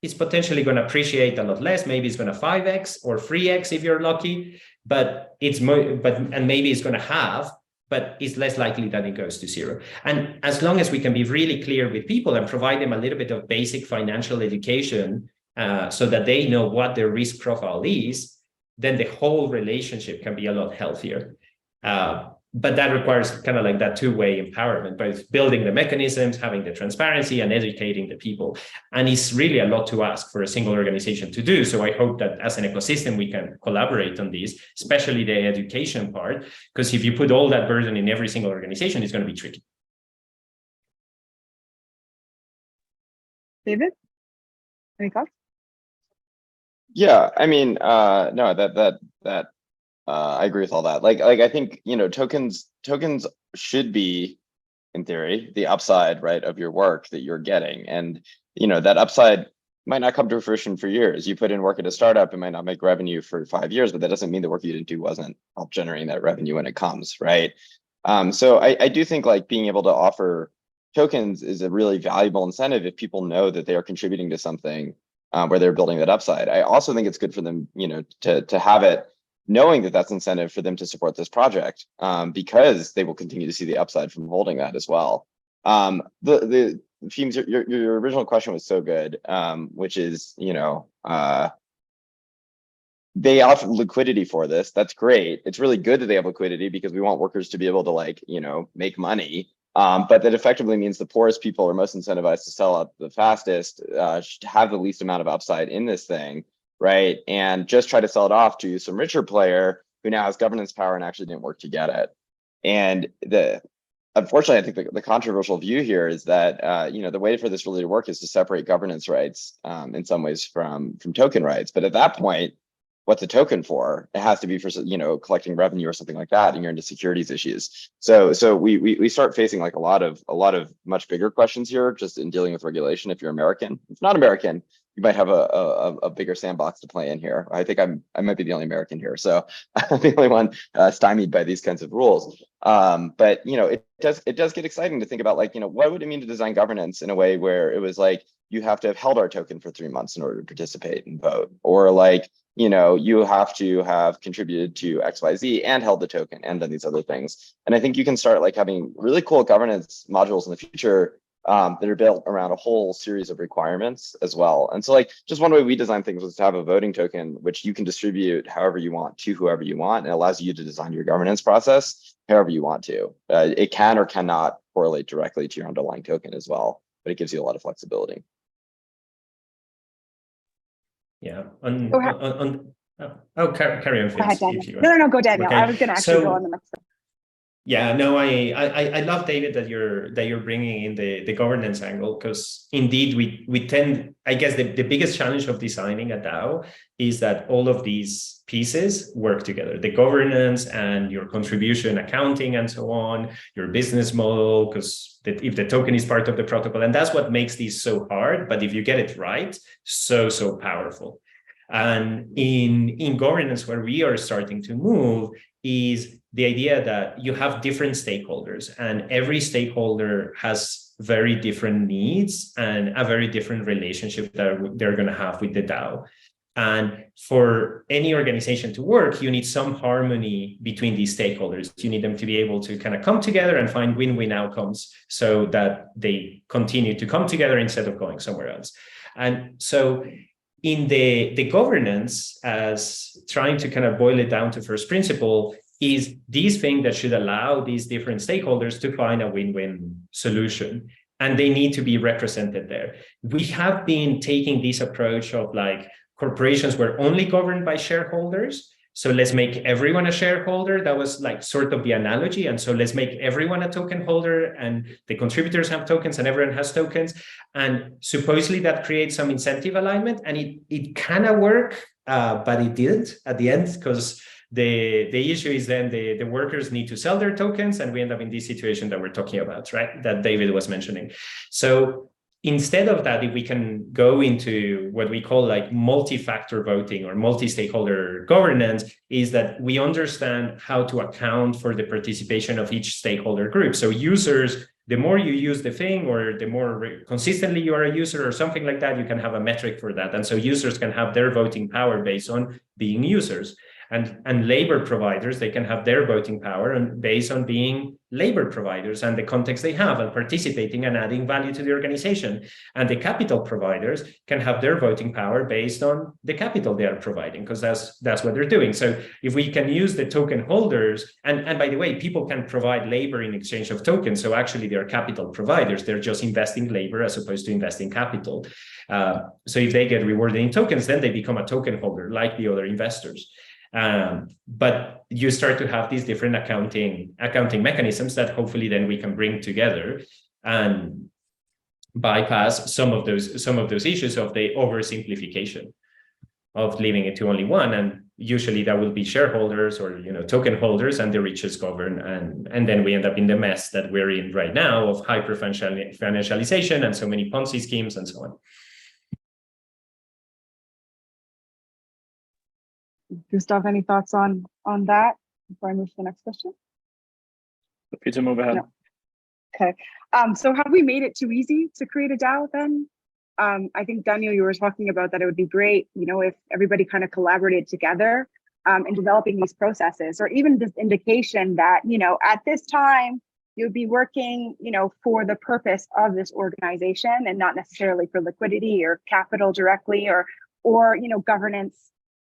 it's potentially going to appreciate a lot less. Maybe it's going to 5x or 3x if you're lucky, but maybe it's going to halve, but it's less likely that it goes to 0. And as long as we can be really clear with people and provide them a little bit of basic financial education so that they know what their risk profile is, then the whole relationship can be a lot healthier. But that requires kind of like that two-way empowerment, both building the mechanisms, having the transparency, and educating the people. And it's really a lot to ask for a single organization to do. So I hope that as an ecosystem, we can collaborate on this, especially the education part, because if you put all that burden in every single organization, it's going to be tricky. David, any thoughts? Yeah, I mean, no, that I agree with all that. Like I think, you know, tokens should be, in theory, the upside, right, of your work that you're getting. And, you know, that upside might not come to fruition for years. You put in work at a startup, it might not make revenue for 5 years, but that doesn't mean the work you didn't do wasn't help generating that revenue when it comes, right? So I do think like being able to offer tokens is a really valuable incentive if people know that they are contributing to something where they're building that upside. I also think it's good for them, you know, to have it, knowing that that's incentive for them to support this project, because they will continue to see the upside from holding that as well. The Feems, your original question was so good, which is, you know, they offer liquidity for this. That's great. It's really good that they have liquidity because we want workers to be able to, like, you know, make money. But that effectively means the poorest people are most incentivized to sell out the fastest, have the least amount of upside in this thing, right? And just try to sell it off to some richer player who now has governance power and actually didn't work to get it. And unfortunately, I think the controversial view here is that, you know, the way for this really to work is to separate governance rights in some ways from token rights. But at that point, what's a token for? It has to be for, you know, collecting revenue or something like that, and you're into securities issues. So we start facing like a lot of much bigger questions here just in dealing with regulation. If you're American, if not American, you might have a bigger sandbox to play in here. I think I might be the only American here, so I'm the only one stymied by these kinds of rules. But you know, it does get exciting to think about, like, you know, what would it mean to design governance in a way where it was like you have to have held our token for 3 months in order to participate and vote, or like, you know, you have to have contributed to XYZ and held the token and done these other things. And I think you can start like having really cool governance modules in the future that are built around a whole series of requirements as well. And so like just one way we design things was to have a voting token, which you can distribute however you want to whoever you want. And it allows you to design your governance process however you want to. It can or cannot correlate directly to your underlying token as well, but it gives you a lot of flexibility. Yeah. Carry on. If you No, go Daniel. Okay. I was going to actually go on the next one. Yeah, no, I love, David, that you're bringing in the governance angle, because indeed we tend, I guess the biggest challenge of designing a DAO is that all of these pieces work together: the governance and your contribution accounting and so on, your business model, because if the token is part of the protocol, and that's what makes these so hard. But if you get it right, so powerful. And in governance, where we are starting to move is the idea that you have different stakeholders, and every stakeholder has very different needs and a very different relationship that they're going to have with the DAO. And for any organization to work, you need some harmony between these stakeholders. You need them to be able to kind of come together and find win-win outcomes so that they continue to come together instead of going somewhere else. And so in the governance, as trying to kind of boil it down to first principle, is these things that should allow these different stakeholders to find a win-win solution. And they need to be represented there. We have been taking this approach of like corporations were only governed by shareholders. So let's make everyone a shareholder. That was like sort of the analogy. And so let's make everyone a token holder, and the contributors have tokens and everyone has tokens. And supposedly that creates some incentive alignment, and it kind of worked, but it didn't at the end, because the issue is then the workers need to sell their tokens, and we end up in this situation that we're talking about, right? That David was mentioning. So instead of that, if we can go into what we call like multi-factor voting or multi-stakeholder governance, is that we understand how to account for the participation of each stakeholder group. So users, the more you use the thing, or the more consistently you are a user or something like that, you can have a metric for that. And so users can have their voting power based on being users. And labor providers, they can have their voting power and based on being labor providers and the context they have and participating and adding value to the organization. And the capital providers can have their voting power based on the capital they are providing, because that's what they're doing. So if we can use the token holders, and by the way, people can provide labor in exchange of tokens. So actually they're capital providers. They're just investing labor as opposed to investing capital. So if they get rewarded in tokens, then they become a token holder like the other investors. But you start to have these different accounting mechanisms that hopefully then we can bring together and bypass some of those issues of the oversimplification of leaving it to only one. And usually that will be shareholders or token holders, and the richest govern, and then we end up in the mess that we're in right now of hyper financialization and so many Ponzi schemes and so on. Gustav, any thoughts on that before I move to the next question? Happy to move ahead. No. Okay. So have we made it too easy to create a DAO then? I think, Daniel, you were talking about that it would be great, if everybody kind of collaborated together in developing these processes, or even this indication that, at this time, you'd be working, for the purpose of this organization and not necessarily for liquidity or capital directly or governance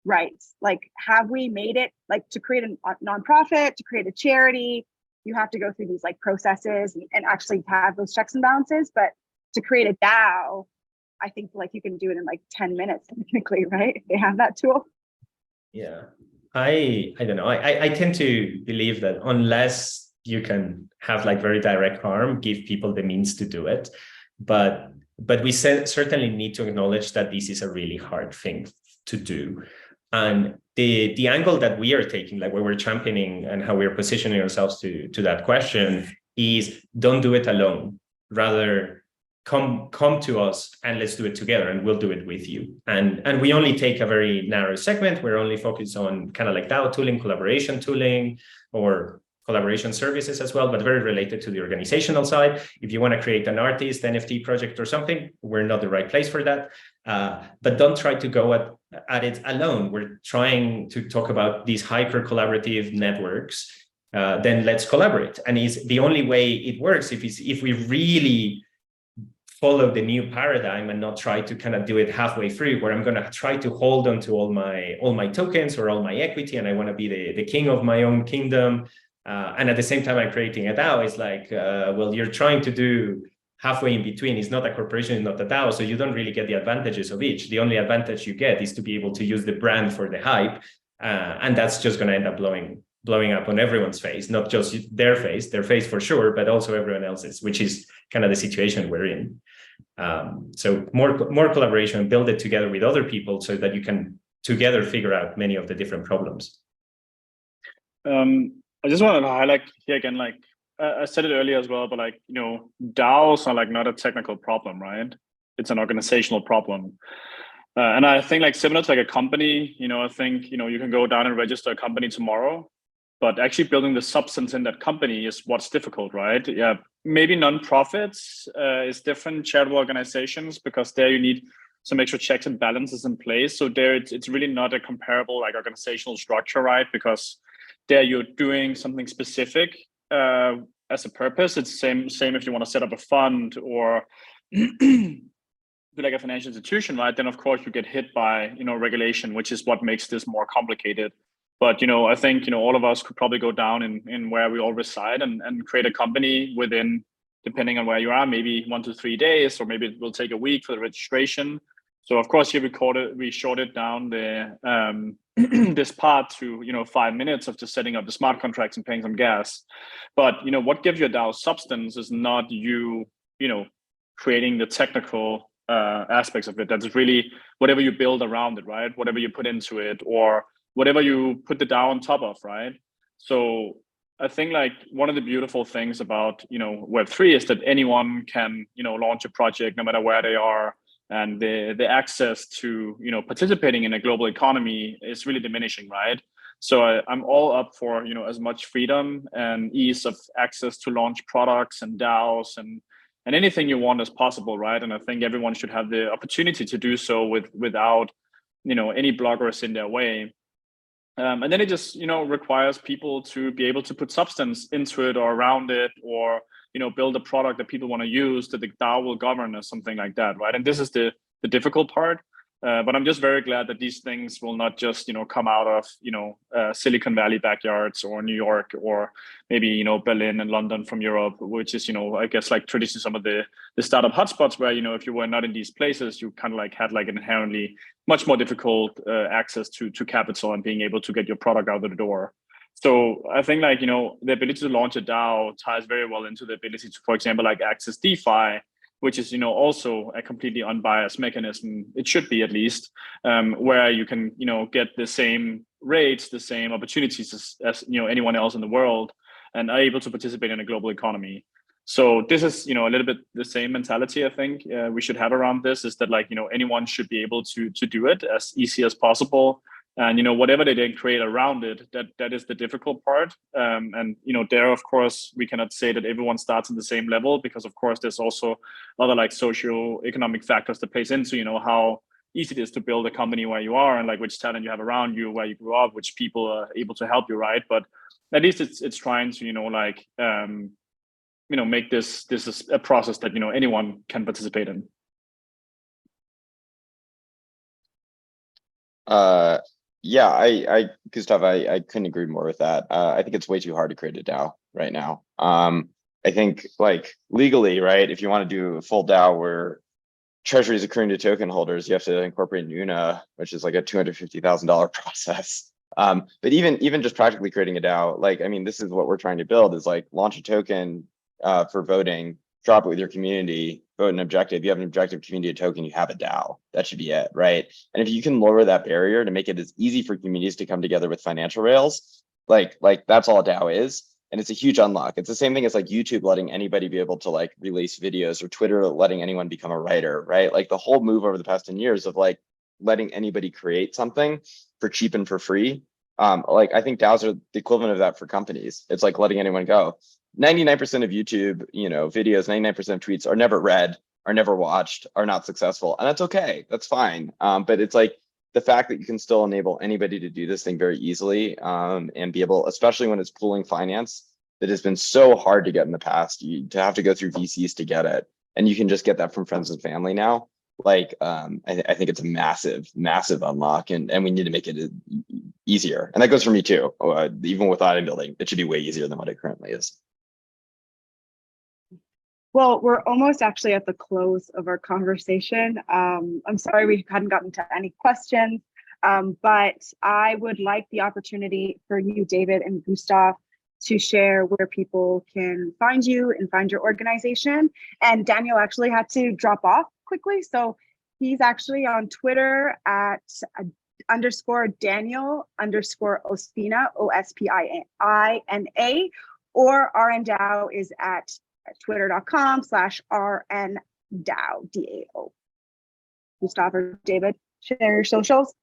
rights. Like, have we made it, like, to create a nonprofit, to create a charity, you have to go through these processes and actually have those checks and balances. But to create a DAO, I think you can do it in 10 minutes technically, right? They have that tool. Yeah, I don't know. I tend to believe that unless you can have very direct harm, give people the means to do it. But we certainly need to acknowledge that this is a really hard thing to do. And the angle that we are taking, where we're championing and how we're positioning ourselves to that question, is don't do it alone. Rather, come to us and let's do it together, and we'll do it with you. And we only take a very narrow segment. We're only focused on kind of DAO tooling, collaboration tooling, or collaboration services as well, but very related to the organizational side. If you want to create an artist, NFT project or something, we're not the right place for that. But don't try to go at it alone. We're trying to talk about these hyper collaborative networks. Then let's collaborate. And it's the only way it works if we really follow the new paradigm and not try to kind of do it halfway through, where I'm going to try to hold on to all my tokens or all my equity, and I want to be the king of my own kingdom. And at the same time, I'm creating a DAO. It's well, you're trying to do halfway in between. It's not a corporation, it's not a DAO, so you don't really get the advantages of each. The only advantage you get is to be able to use the brand for the hype, and that's just going to end up blowing up on everyone's face, not just their face for sure, but also everyone else's, which is kind of the situation we're in. So more collaboration, build it together with other people so that you can together figure out many of the different problems. I just wanted to highlight here again, I said it earlier as well, but DAOs are not a technical problem, right? It's an organizational problem. And I think similar to a company, I think, you can go down and register a company tomorrow, but actually building the substance in that company is what's difficult, right? Yeah, maybe nonprofits is different, charitable organizations, because there you need some extra checks and balances in place. So there it's really not a comparable organizational structure, right? Because there you're doing something specific as a purpose. It's same if you want to set up a fund or do a financial institution, right? Then of course you get hit by regulation, which is what makes this more complicated. But I think all of us could probably go down in where we all reside and create a company within, depending on where you are, maybe 1 to 3 days, or maybe it will take a week for the registration. So of course here we shorted down the this part to 5 minutes of just setting up the smart contracts and paying some gas. But what gives your DAO substance is not you creating the technical aspects of it. That's really whatever you build around it, right? Whatever you put into it, or whatever you put the DAO on top of, right? So I think one of the beautiful things about Web3 is that anyone can launch a project no matter where they are. And the access to participating in a global economy is really diminishing, right? So I'm all up for as much freedom and ease of access to launch products and DAOs and anything you want as possible, right? And I think everyone should have the opportunity to do so without any blockers in their way. And then it just, requires people to be able to put substance into it or around it, or, build a product that people want to use that the DAO will govern or something like that, right? And this is the difficult part. But I'm just very glad that these things will not just, come out of, Silicon Valley backyards, or New York, or maybe, Berlin and London from Europe, which is, I guess, like traditionally some of the startup hotspots where, if you were not in these places, you kind of like had like an inherently much more difficult access to capital and being able to get your product out of the door. So I think like, the ability to launch a DAO ties very well into the ability to, for example, like access DeFi, which is, also a completely unbiased mechanism. It should be, at least, where you can, get the same rates, the same opportunities as anyone else in the world, and are able to participate in a global economy. So this is, a little bit the same mentality I think we should have around this, is that like, anyone should be able to do it as easy as possible. And, whatever they then create around it, that is the difficult part. And, there, of course, we cannot say that everyone starts at the same level, because, of course, there's also other like socio-economic factors that plays into, how easy it is to build a company where you are, and like which talent you have around you, where you grew up, which people are able to help you, right? But at least it's trying to, make this is a process that, anyone can participate in. Yeah, I Gustav, I couldn't agree more with that. I think it's way too hard to create a DAO right now. I think like legally, right, if you want to do a full DAO where treasury is accruing to token holders, you have to incorporate Nuna, which is like a $250,000 process. But even just practically creating a DAO, like, I mean, this is what we're trying to build, is like launch a token for voting, drop it with your community, vote an objective. You have an objective community token, you have a DAO. That should be it, right? And if you can lower that barrier to make it as easy for communities to come together with financial rails, like that's all a DAO is. And it's a huge unlock. It's the same thing as like YouTube letting anybody be able to like release videos, or Twitter letting anyone become a writer, right? Like the whole move over the past 10 years of like letting anybody create something for cheap and for free. Like I think DAOs are the equivalent of that for companies. It's like letting anyone go. 99% of YouTube, videos, 99% of tweets are never read, are never watched, are not successful. And that's okay, that's fine. But it's like the fact that you can still enable anybody to do this thing very easily, and be able, especially when it's pooling finance that has been so hard to get in the past, to have to go through VCs to get it. And you can just get that from friends and family now. Like, I think it's a massive, massive unlock, and we need to make it easier. And that goes for me too. Even with auto building, it should be way easier than what it currently is. Well, we're almost actually at the close of our conversation. I'm sorry we hadn't gotten to any questions, but I would like the opportunity for you, David and Gustav, to share where people can find you and find your organization. And Daniel actually had to drop off quickly, so he's actually on Twitter at _Daniel_Ospina, OSPINA, or RNDAO is at twitter.com/RNDAO, DAO. Gustav or David, share your socials.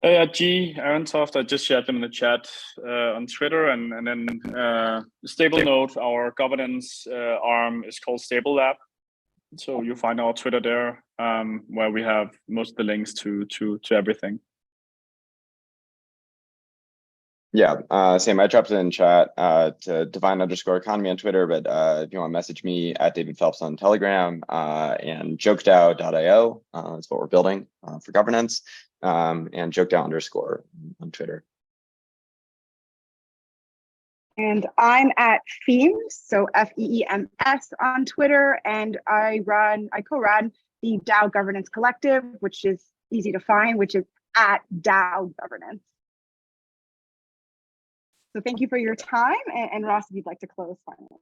G Arentoft, I just shared them in the chat on Twitter, and then Stable Node, our governance arm, is called Stable Lab. So you'll find our Twitter there, where we have most of the links to everything. Yeah, same. I dropped it in chat to divine_economy on Twitter, but if you want to message me at David Phelps on Telegram, and jokedao.io is what we're building for governance, and jokedao_ on Twitter. And I'm at Feems, so FEEMS on Twitter, and I co-run the DAO Governance Collective, which is easy to find, which is at DAO Governance. So thank you for your time. And Ross, if you'd like to close finally.